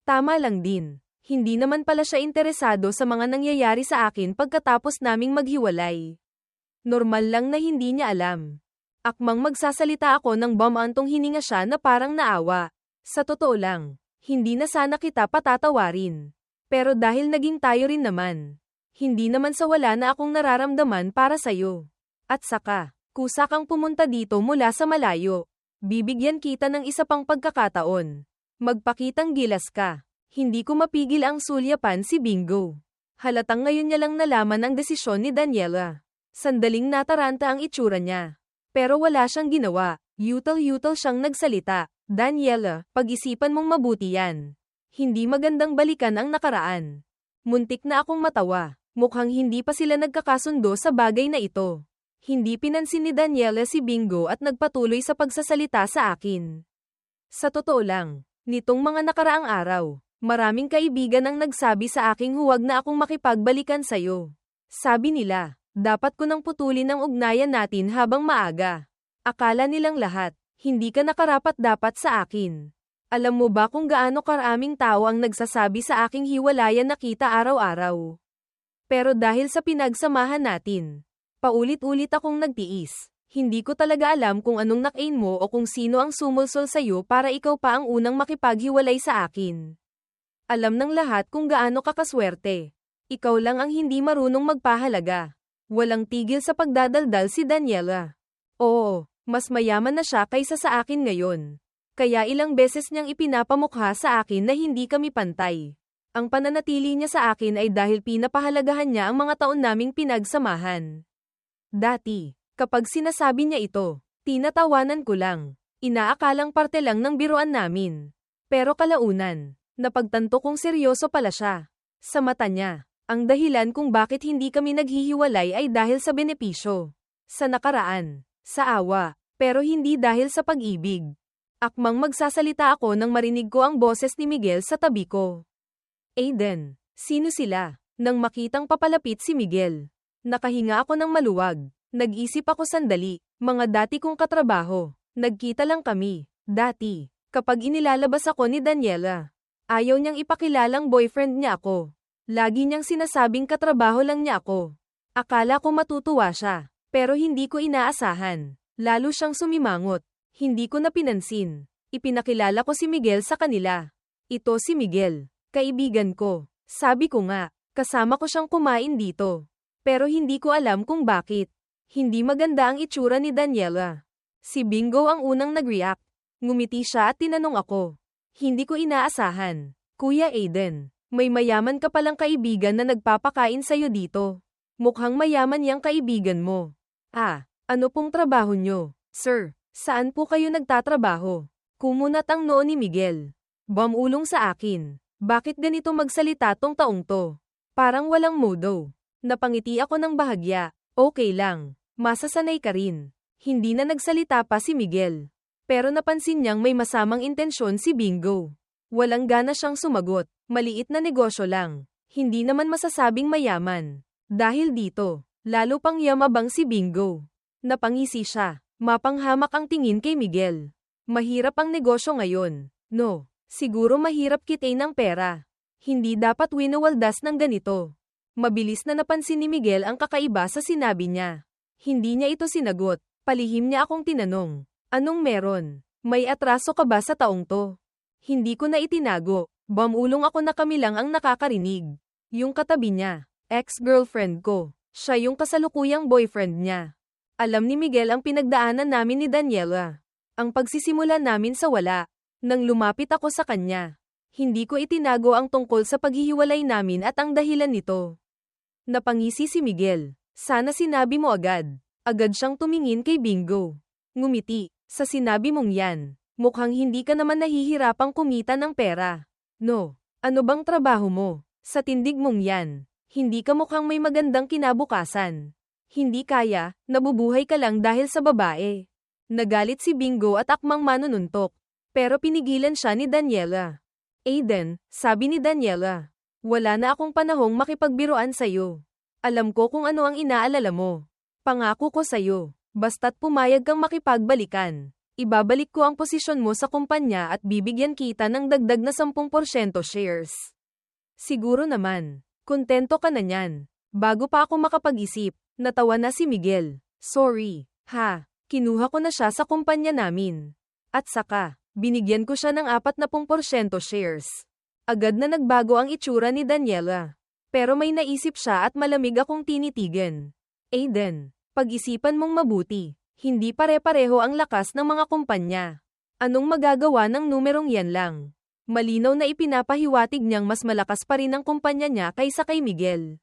Tama lang din. Hindi naman pala siya interesado sa mga nangyayari sa akin pagkatapos naming maghiwalay. Normal lang na hindi niya alam. Akmang magsasalita ako ng bumantong hininga siya na parang naawa. Sa totoo lang, hindi na sana kita patatawarin. Pero dahil naging tayo rin naman, hindi naman sa wala na akong nararamdaman para sa'yo. At saka, kusa kang pumunta dito mula sa malayo. Bibigyan kita ng isa pang pagkakataon. Magpakitang gilas ka. Hindi ko mapigil ang sulyapan si Bingo. Halatang ngayon niya lang nalaman ang desisyon ni Daniela. Sandaling nataranta ang itsura niya. Pero wala siyang ginawa. Yutal-yutal siyang nagsalita. Daniela, pag-isipan mong mabuti yan. Hindi magandang balikan ang nakaraan. Muntik na akong matawa. Mukhang hindi pa sila nagkakasundo sa bagay na ito. Hindi pinansin ni Daniela si Bingo at nagpatuloy sa pagsasalita sa akin. Sa totoo lang, nitong mga nakaraang araw, maraming kaibigan ang nagsabi sa aking huwag na akong makipagbalikan sa'yo. Sabi nila, dapat ko nang putulin ang ugnayan natin habang maaga. Akala nilang lahat, hindi ka nakarapat-dapat sa akin. Alam mo ba kung gaano karaming tao ang nagsasabi sa aking hiwalayan na kita araw-araw? Pero dahil sa pinagsamahan natin, paulit-ulit akong nagtiis. Hindi ko talaga alam kung anong nakain mo o kung sino ang sumulsol sa'yo para ikaw pa ang unang makipaghiwalay sa akin. Alam ng lahat kung gaano kakaswerte. Ikaw lang ang hindi marunong magpahalaga. Walang tigil sa pagdadaldal si Daniela. Oo, mas mayaman na siya kaysa sa akin ngayon. Kaya ilang beses niyang ipinapamukha sa akin na hindi kami pantay. Ang pananatili niya sa akin ay dahil pinapahalagahan niya ang mga taon naming pinagsamahan. Dati, kapag sinasabi niya ito, tinatawanan ko lang. Inaakalang parte lang ng biruan namin. Pero kalaunan, napagtanto kong seryoso pala siya. Sa mata niya, ang dahilan kung bakit hindi kami naghihiwalay ay dahil sa benepisyo. Sa nakaraan, sa awa, pero hindi dahil sa pag-ibig. Akmang magsasalita ako nang marinig ko ang boses ni Miguel sa tabi ko. Aiden, sino sila? Nang makitang papalapit si Miguel. Nakahinga ako ng maluwag. Nag-isip ako sandali, mga dati kong katrabaho. Nagkita lang kami, dati, kapag inilalabas ako ni Daniela. Ayaw niyang ipakilalang boyfriend niya ako. Lagi niyang sinasabing katrabaho lang niya ako. Akala ko matutuwa siya, pero hindi ko inaasahan. Lalo siyang sumimangot. Hindi ko na pinansin. Ipinakilala ko si Miguel sa kanila. Ito si Miguel, kaibigan ko. Sabi ko nga, kasama ko siyang kumain dito. Pero hindi ko alam kung bakit. Hindi maganda ang itsura ni Daniela. Si Bingo ang unang nag-react. Ngumiti siya at tinanong ako. Hindi ko inaasahan. Kuya Aiden, may mayaman ka palang kaibigan na nagpapakain sa'yo dito. Mukhang mayaman yang kaibigan mo. Ah, ano pong trabaho nyo? Sir, saan po kayo nagtatrabaho? Kumunat ang noo ni Miguel. Bumulong sa akin. Bakit ganito magsalita tong taong to? Parang walang modo. Napangiti ako ng bahagya. Okay lang. Masasanay ka rin. Hindi na nagsalita pa si Miguel. Pero napansin niyang may masamang intensyon si Bingo. Walang gana siyang sumagot, maliit na negosyo lang. Hindi naman masasabing mayaman. Dahil dito, lalo pang yamabang si Bingo. Napangisi siya, mapanghamak ang tingin kay Miguel. Mahirap ang negosyo ngayon. No, siguro mahirap kitain ng pera. Hindi dapat winawaldas ng ganito. Mabilis na napansin ni Miguel ang kakaiba sa sinabi niya. Hindi niya ito sinagot, palihim niya akong tinanong. Anong meron? May atraso ka ba sa taong to? Hindi ko na itinago. Bamulong ako na kami lang ang nakakarinig. Yung katabi niya, ex-girlfriend ko. Siya yung kasalukuyang boyfriend niya. Alam ni Miguel ang pinagdaanan namin ni Daniela. Ang pagsisimula namin sa wala. Nang lumapit ako sa kanya. Hindi ko itinago ang tungkol sa paghihiwalay namin at ang dahilan nito. Napangisi si Miguel. Sana sinabi mo agad. Agad siyang tumingin kay Bingo. Ngumiti. Sa sinabi mong yan, mukhang hindi ka naman nahihirapang kumita ng pera. No, ano bang trabaho mo? Sa tindig mong yan, hindi ka mukhang may magandang kinabukasan. Hindi kaya, nabubuhay ka lang dahil sa babae. Nagalit si Bingo at akmang manununtok. Pero pinigilan siya ni Daniela. Aiden, sabi ni Daniela, wala na akong panahong makipagbiruan sa'yo. Alam ko kung ano ang inaalala mo. Pangako ko sa'yo. Basta't pumayag kang makipagbalikan, ibabalik ko ang posisyon mo sa kumpanya at bibigyan kita ng dagdag na 10% shares. Siguro naman, kontento ka na niyan. Bago pa ako makapag-isip, natawa na si Miguel. Sorry, ha, kinuha ko na siya sa kumpanya namin. At saka, binigyan ko siya ng 40% shares. Agad na nagbago ang itsura ni Daniela. Pero may naisip siya at malamig akong tinitigan. Aiden. Pag-isipan mong mabuti, hindi pare-pareho ang lakas ng mga kumpanya. Anong magagawa ng numerong yan lang? Malinaw na ipinapahiwatig niyang mas malakas pa rin ang kumpanya niya kaysa kay Miguel.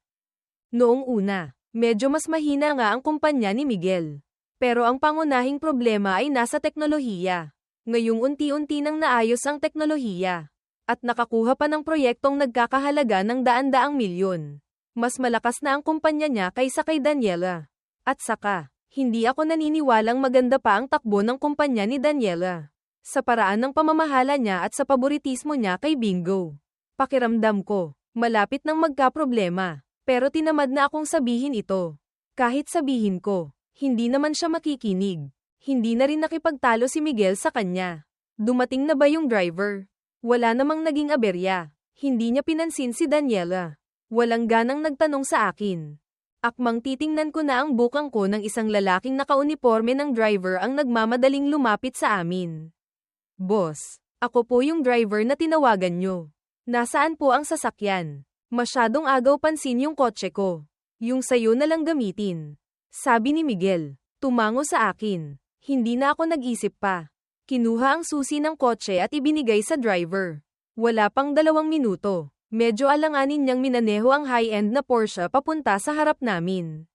Noong una, medyo mas mahina nga ang kumpanya ni Miguel. Pero ang pangunahing problema ay nasa teknolohiya. Ngayong unti-unti nang naayos ang teknolohiya. At nakakuha pa ng proyektong nagkakahalaga ng daan-daang milyon. Mas malakas na ang kumpanya niya kaysa kay Daniela. At saka, hindi ako naniniwalang maganda pa ang takbo ng kumpanya ni Daniela. Sa paraan ng pamamahala niya at sa paboritismo niya kay Bingo. Pakiramdam ko, malapit nang magkaproblema. Pero tinamad na akong sabihin ito. Kahit sabihin ko, hindi naman siya makikinig. Hindi na rin nakipagtalo si Miguel sa kanya. Dumating na ba yung driver? Wala namang naging aberya. Hindi niya pinansin si Daniela. Walang ganang nagtanong sa akin. Akmang titingnan ko na ang bukang ko ng isang lalaking nakauniporme ng driver ang nagmamadaling lumapit sa amin. Boss, ako po yung driver na tinawagan nyo. Nasaan po ang sasakyan? Masyadong agaw pansin yung kotse ko. Yung sayo na lang gamitin. Sabi ni Miguel, tumango sa akin. Hindi na ako nag-isip pa. Kinuha ang susi ng kotse at ibinigay sa driver. Wala pang 2 minuto. Medyo alanganin niyang minaneho ang high-end na Porsche papunta sa harap namin.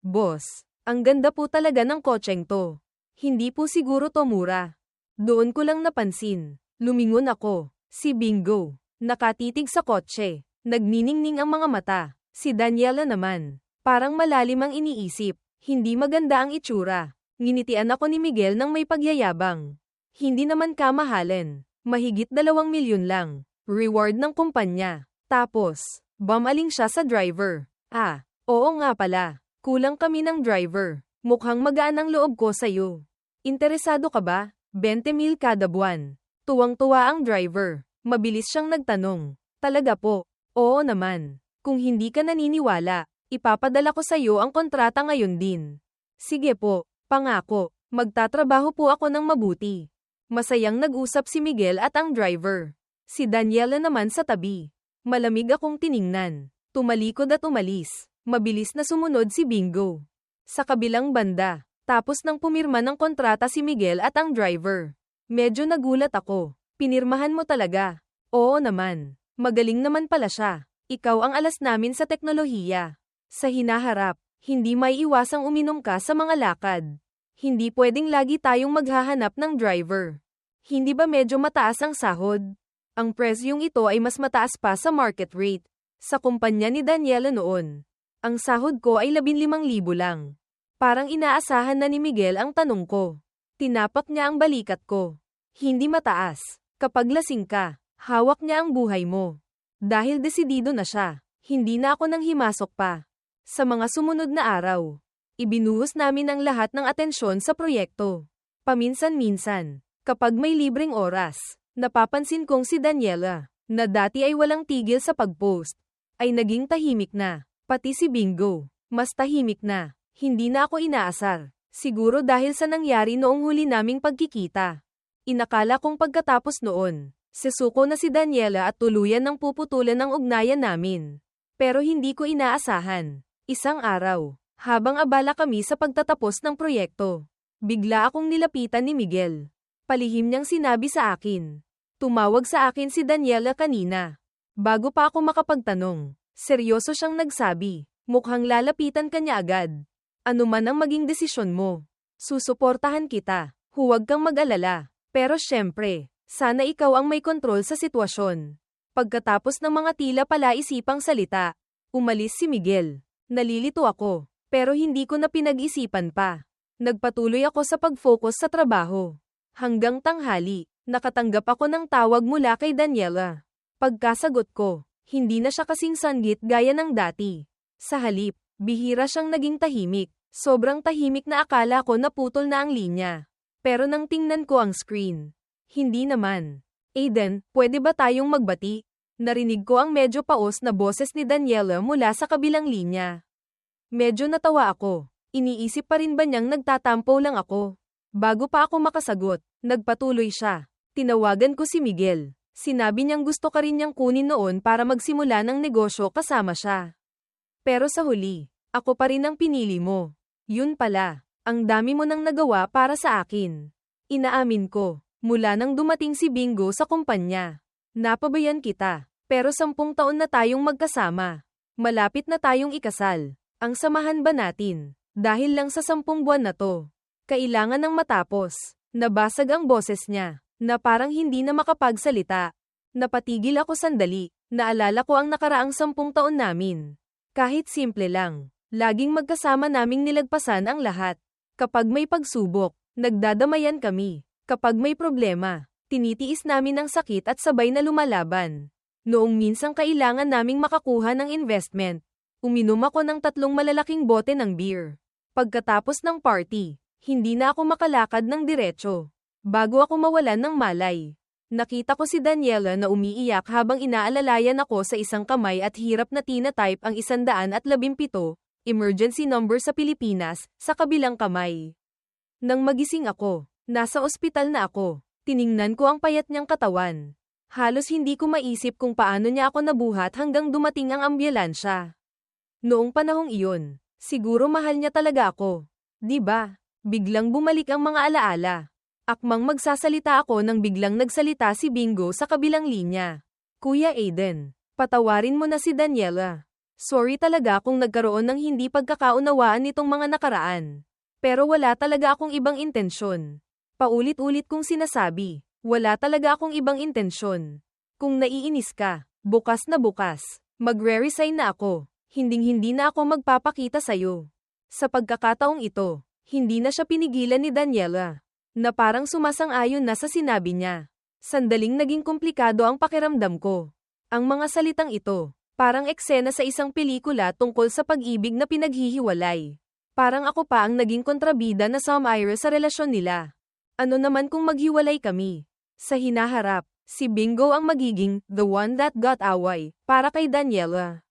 Boss, ang ganda po talaga ng kotseng to. Hindi po siguro to mura. Doon ko lang napansin. Lumingon ako. Si Bingo. Nakatitig sa kotse. Nagniningning ang mga mata. Si Daniela naman. Parang malalim ang iniisip. Hindi maganda ang itsura. Nginitian ako ni Miguel ng may pagyayabang. Hindi naman kamahalan. Mahigit 2 milyon lang. Reward ng kumpanya. Tapos, bumaling siya sa driver. Ah, oo nga pala. Kulang kami ng driver. Mukhang magaan ang loob ko sa'yo. Interesado ka ba? 20,000 kada buwan. Tuwang-tuwa ang driver. Mabilis siyang nagtanong. Talaga po? Oo naman. Kung hindi ka naniniwala, ipapadala ko sa'yo ang kontrata ngayon din. Sige po, pangako. Magtatrabaho po ako ng mabuti. Masayang nag-usap si Miguel at ang driver. Si Daniela naman sa tabi. Malamig akong tiningnan. Tumalikod at umalis. Mabilis na sumunod si Bingo. Sa kabilang banda, tapos nang pumirma ng kontrata si Miguel at ang driver. Medyo nagulat ako. Pinirmahan mo talaga? Oo naman. Magaling naman pala siya. Ikaw ang alas namin sa teknolohiya. Sa hinaharap, hindi may iwasang uminom ka sa mga lakad. Hindi pwedeng lagi tayong maghahanap ng driver. Hindi ba medyo mataas ang sahod? Ang presyong ito ay mas mataas pa sa market rate. Sa kumpanya ni Daniela noon, ang sahod ko ay 15,000 lang. Parang inaasahan na ni Miguel ang tanong ko. Tinapak niya ang balikat ko. Hindi mataas. Kapag lasing ka, hawak niya ang buhay mo. Dahil desidido na siya, hindi na ako nang himasok pa. Sa mga sumunod na araw, ibinuhos namin ang lahat ng atensyon sa proyekto. Paminsan-minsan, kapag may libreng oras, napapansin kong si Daniela, na dati ay walang tigil sa pag-post, ay naging tahimik na. Pati si Bingo, mas tahimik na. Hindi na ako inaasar. Siguro dahil sa nangyari noong huli naming pagkikita. Inakala kong pagkatapos noon, sesuko na si Daniela at tuluyan ng puputulan ng ugnayan namin. Pero hindi ko inaasahan. Isang araw, habang abala kami sa pagtatapos ng proyekto, bigla akong nilapitan ni Miguel. Palihim niyang sinabi sa akin. Tumawag sa akin si Daniela kanina. Bago pa ako makapagtanong, seryoso siyang nagsabi. Mukhang lalapitan ka niya agad. Ano man ang maging desisyon mo, susuportahan kita. Huwag kang mag-alala. Pero syempre, sana ikaw ang may kontrol sa sitwasyon. Pagkatapos ng mga tila palaisipang salita, umalis si Miguel. Nalilito ako, pero hindi ko na pinag-isipan pa. Nagpatuloy ako sa pag-focus sa trabaho. Hanggang tanghali, nakatanggap ako ng tawag mula kay Daniela. Pagkasagot ko, hindi na siya kasing sanggit gaya ng dati. Sa halip, bihira siyang naging tahimik. Sobrang tahimik na akala ko naputol na ang linya. Pero nang tingnan ko ang screen, hindi naman. Aiden, pwede ba tayong magbati? Narinig ko ang medyo paos na boses ni Daniela mula sa kabilang linya. Medyo natawa ako. Iniisip pa rin ba niyang nagtatampo lang ako? Bago pa ako makasagot, nagpatuloy siya. Tinawagan ko si Miguel. Sinabi niyang gusto ka rin niyang kunin noon para magsimula ng negosyo kasama siya. Pero sa huli, ako pa rin ang pinili mo. Yun pala, ang dami mo nang nagawa para sa akin. Inaamin ko, mula nang dumating si Bingo sa kumpanya. Napabayan kita, pero 10 taon na tayong magkasama. Malapit na tayong ikasal. Ang samahan ba natin? Dahil lang sa 10 buwan na to. Kailangan ng matapos. Nabasag ang boses niya, na parang hindi na makapagsalita. Napatigil ako sandali, naalala ko ang nakaraang 10 taon namin. Kahit simple lang, laging magkasama naming nilagpasan ang lahat. Kapag may pagsubok, nagdadamayan kami. Kapag may problema, tinitiis namin ang sakit at sabay na lumalaban. Noong minsang kailangan naming makakuha ng investment, uminom ako ng 3 malalaking bote ng beer. Pagkatapos ng party, hindi na ako makalakad ng diretso. Bago ako mawalan ng malay, nakita ko si Daniela na umiiyak habang inaalalayan ako sa isang kamay at hirap na tina-type ang 117, emergency number sa Pilipinas, sa kabilang kamay. Nang magising ako, nasa ospital na ako. Tiningnan ko ang payat niyang katawan. Halos hindi ko maisip kung paano niya ako nabuhat hanggang dumating ang ambulansya. Noong panahong iyon, siguro mahal niya talaga ako. Di ba? Biglang bumalik ang mga alaala. Akmang magsasalita ako nang biglang nagsalita si Bingo sa kabilang linya. Kuya Aiden, patawarin mo na si Daniela. Sorry talaga kung nagkaroon ng hindi pagkakaunawaan nitong mga nakaraan. Pero wala talaga akong ibang intensyon. Paulit-ulit kong sinasabi, wala talaga akong ibang intensyon. Kung naiinis ka, bukas na bukas, magre-resign na ako. Hinding-hindi na ako magpapakita sa'yo. Sa pagkakataong ito, hindi na siya pinigilan ni Daniela, na parang sumasang-ayon na sa sinabi niya. Sandaling naging komplikado ang pakiramdam ko. Ang mga salitang ito, parang eksena sa isang pelikula tungkol sa pag-ibig na pinaghihiwalay. Parang ako pa ang naging kontrabida na sumire sa relasyon nila. Ano naman kung maghiwalay kami? Sa hinaharap, si Bingo ang magiging the one that got away para kay Daniela.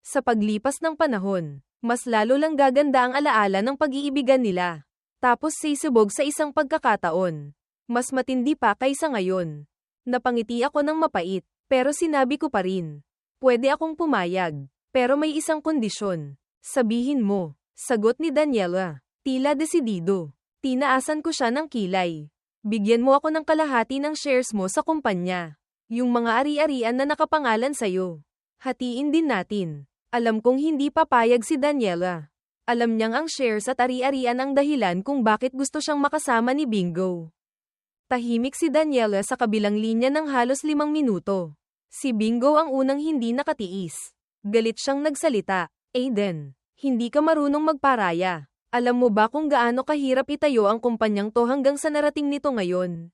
Sa paglipas ng panahon, mas lalo lang gaganda ang alaala ng pag-iibigan nila. Tapos sisibog sa isang pagkakataon. Mas matindi pa kaysa ngayon. Napangiti ako ng mapait, pero sinabi ko pa rin. Pwede akong pumayag, pero may isang kondisyon. Sabihin mo, sagot ni Daniela. Tila desidido. Tinaasan ko siya ng kilay. Bigyan mo ako ng kalahati ng shares mo sa kumpanya. Yung mga ari-arian na nakapangalan sa'yo. Hatiin din natin. Alam kong hindi papayag si Daniela. Alam niyang ang shares at ari-arian ang dahilan kung bakit gusto siyang makasama ni Bingo. Tahimik si Daniela sa kabilang linya ng halos 5 minuto. Si Bingo ang unang hindi nakatiis. Galit siyang nagsalita. Aiden, hindi ka marunong magparaya. Alam mo ba kung gaano kahirap itayo ang kumpanyang to hanggang sa narating nito ngayon?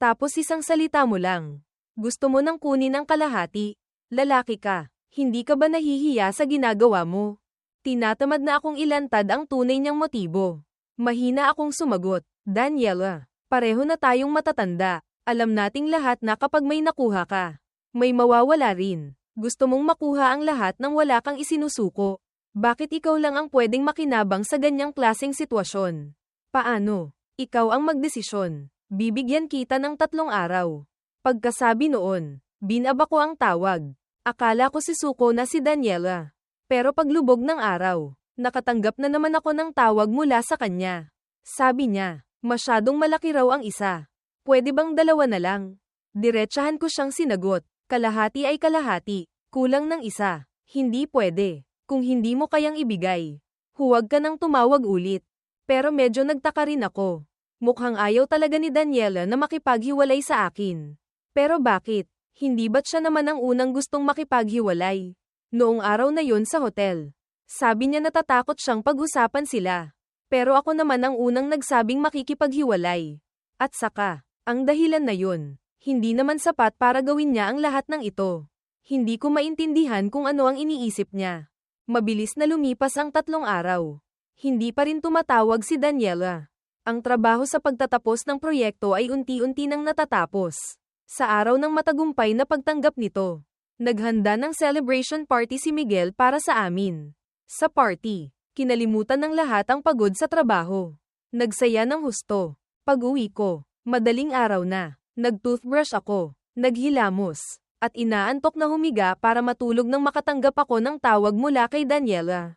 Tapos isang salita mo lang. Gusto mo nang kunin ang kalahati. Lalaki ka. Hindi ka ba nahihiya sa ginagawa mo? Tinatamad na akong ilantad ang tunay niyang motibo. Mahina akong sumagot. Daniela, pareho na tayong matatanda. Alam nating lahat na kapag may nakuha ka, may mawawala rin. Gusto mong makuha ang lahat nang wala kang isinusuko. Bakit ikaw lang ang pwedeng makinabang sa ganyang klaseng sitwasyon? Paano? Ikaw ang magdesisyon. Bibigyan kita ng 3 araw. Pagkasabi noon, binaba ko ang tawag. Akala ko si Suko na si Daniela. Pero paglubog ng araw, nakatanggap na naman ako ng tawag mula sa kanya. Sabi niya, masyadong malaki raw ang isa. Pwede bang 2 na lang? Diretsahan ko siyang sinagot. Kalahati ay kalahati. Kulang ng isa. Hindi pwede. Kung hindi mo kayang ibigay, huwag ka nang tumawag ulit. Pero medyo nagtaka rin ako. Mukhang ayaw talaga ni Daniela na makipaghiwalay sa akin. Pero bakit? Hindi ba't siya naman ang unang gustong makipaghiwalay? Noong araw na yun sa hotel, sabi niya natatakot siyang pag-usapan sila. Pero ako naman ang unang nagsabing makikipaghiwalay. At saka, ang dahilan na yun, hindi naman sapat para gawin niya ang lahat ng ito. Hindi ko maintindihan kung ano ang iniisip niya. Mabilis na lumipas ang 3 araw. Hindi pa rin tumatawag si Daniela. Ang trabaho sa pagtatapos ng proyekto ay unti-unti nang natatapos. Sa araw ng matagumpay na pagtanggap nito, naghanda ng celebration party si Miguel para sa amin. Sa party, kinalimutan ng lahat ang pagod sa trabaho. Nagsaya ng husto. Pag-uwi ko, madaling araw na. Nag-toothbrush ako, naghilamos, at inaantok na humiga para matulog nang makatanggap ako ng tawag mula kay Daniela.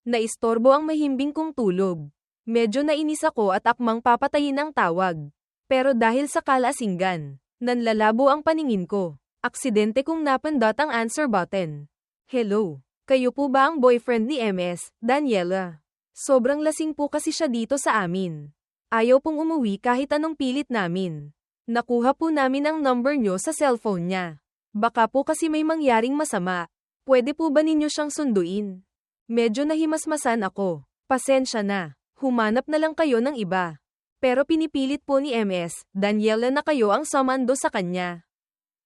Naistorbo ang mahimbing kong tulog. Medyo nainis ako at akmang papatayin ang tawag. Pero dahil sa kalasinggan, nanlalabo ang paningin ko. Aksidente kong napindot ang answer button. Hello, kayo po ba ang boyfriend ni MS, Daniela? Sobrang lasing po kasi siya dito sa amin. Ayaw pong umuwi kahit anong pilit namin. Nakuha po namin ang number nyo sa cellphone niya. Baka po kasi may mangyaring masama. Pwede po ba ninyo siyang sunduin? Medyo nahimasmasan ako. Pasensya na. Humanap na lang kayo ng iba. Pero pinipilit po ni MS, Daniela na kayo ang sumando sa kanya.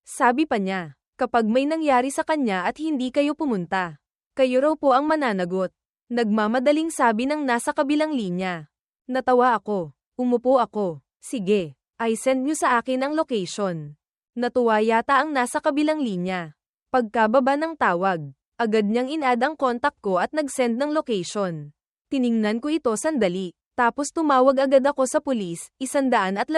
Sabi pa niya, kapag may nangyari sa kanya at hindi kayo pumunta, kayo raw po ang mananagot. Nagmamadaling sabi ng nasa kabilang linya. Natawa ako. Umupo ako. Sige, I send nyo sa akin ang location. Natuwa yata ang nasa kabilang linya. Pagkababa ng tawag, agad niyang in-add ang contact ko at nag-send ng location. Tiningnan ko ito sandali, tapos tumawag agad ako sa pulis, 117.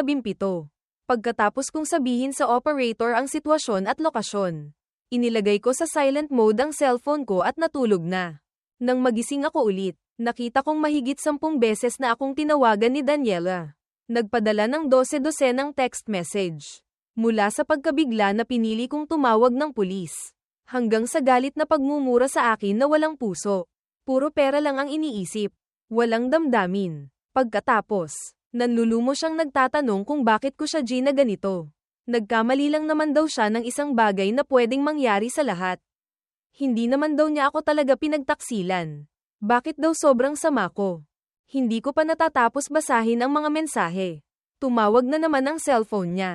Pagkatapos kong sabihin sa operator ang sitwasyon at lokasyon, inilagay ko sa silent mode ang cellphone ko at natulog na. Nang magising ako ulit, nakita kong mahigit 10 beses na akong tinawagan ni Daniela. Nagpadala ng 12 ng text message. Mula sa pagkabigla na pinili kong tumawag ng pulis, hanggang sa galit na pagmumura sa akin na walang puso. Puro pera lang ang iniisip. Walang damdamin. Pagkatapos, nanlulumo siyang nagtatanong kung bakit ko siya ginaganito. Nagkamali lang naman daw siya ng isang bagay na pwedeng mangyari sa lahat. Hindi naman daw niya ako talaga pinagtaksilan. Bakit daw sobrang sama ko? Hindi ko pa natatapos basahin ang mga mensahe. Tumawag na naman ang cellphone niya.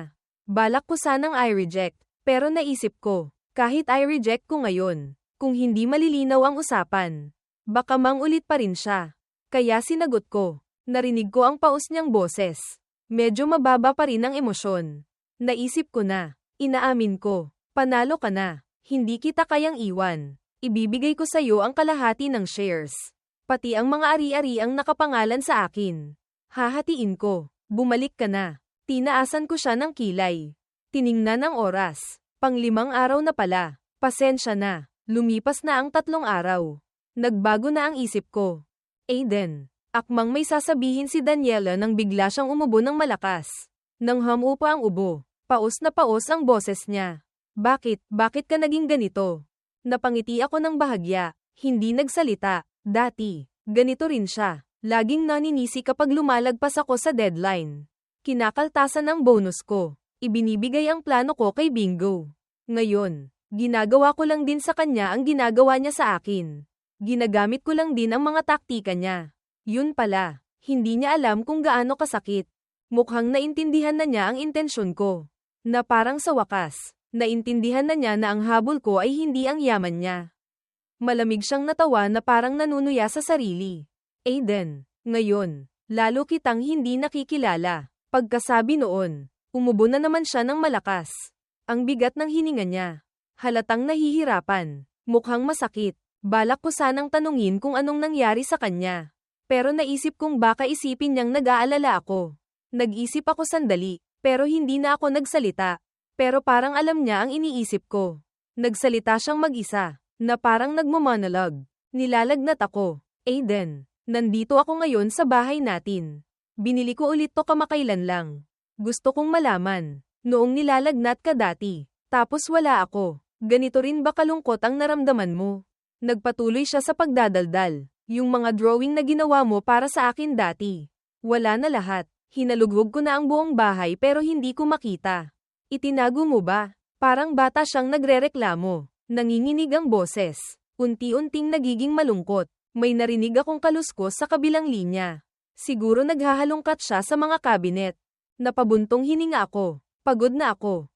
Balak ko sanang i-reject, pero naisip ko, kahit i-reject ko ngayon, kung hindi malilinaw ang usapan, baka mangulit pa rin siya. Kaya sinagot ko. Narinig ko ang paus niyang boses. Medyo mababa pa rin ang emosyon. Naisip ko na. Inaamin ko. Panalo ka na. Hindi kita kayang iwan. Ibibigay ko sa iyo ang kalahati ng shares. Pati ang mga ari-ariang nakapangalan sa akin. Hahatiin ko. Bumalik ka na. Tinaasan ko siya ng kilay. Tiningnan ang oras. 5 araw na pala. Pasensya na. Lumipas na ang 3 araw. Nagbago na ang isip ko. Aiden. Akmang may sasabihin si Daniela nang bigla siyang umubo ng malakas. Nang humupa ang ubo, paos na paos ang boses niya. Bakit ka naging ganito? Napangiti ako ng bahagya, hindi nagsalita. Dati, ganito rin siya. Laging naninisi kapag lumalagpas ako sa deadline. Kinakaltasan ang bonus ko. Ibinibigay ang plano ko kay Bingo. Ngayon, ginagawa ko lang din sa kanya ang ginagawa niya sa akin. Ginagamit ko lang din ang mga taktika niya. Yun pala, hindi niya alam kung gaano kasakit. Mukhang naintindihan na niya ang intensyon ko. Na parang sa wakas, naintindihan na niya na ang habol ko ay hindi ang yaman niya. Malamig siyang natawa na parang nanunuya sa sarili. Aiden, ngayon, lalo kitang hindi nakikilala. Pagkasabi noon, umubo na naman siya ng malakas. Ang bigat ng hininga niya. Halatang nahihirapan. Mukhang masakit. Balak ko sanang tanungin kung anong nangyari sa kanya. Pero naisip kong baka isipin niyang nag-aalala ako. Nag-isip ako sandali, pero hindi na ako nagsalita. Pero parang alam niya ang iniisip ko. Nagsalita siyang mag-isa, na parang nagmo-monologue. Nilalagnat ako. Aiden, nandito ako ngayon sa bahay natin. Binili ko ulit to kamakailan lang. Gusto kong malaman, noong nilalagnat ka dati, tapos wala ako, ganito rin ba kalungkot ang naramdaman mo? Nagpatuloy siya sa pagdadaldal. Yung mga drawing na ginawa mo para sa akin dati. Wala na lahat. Hinalugog ko na ang buong bahay pero hindi ko makita. Itinago mo ba? Parang bata siyang nagrereklamo. Nanginginig ang boses. Unti-unting nagiging malungkot. May narinig akong kaluskos sa kabilang linya. Siguro naghahalongkat siya sa mga kabinet. Napabuntong hininga ako. Pagod na ako.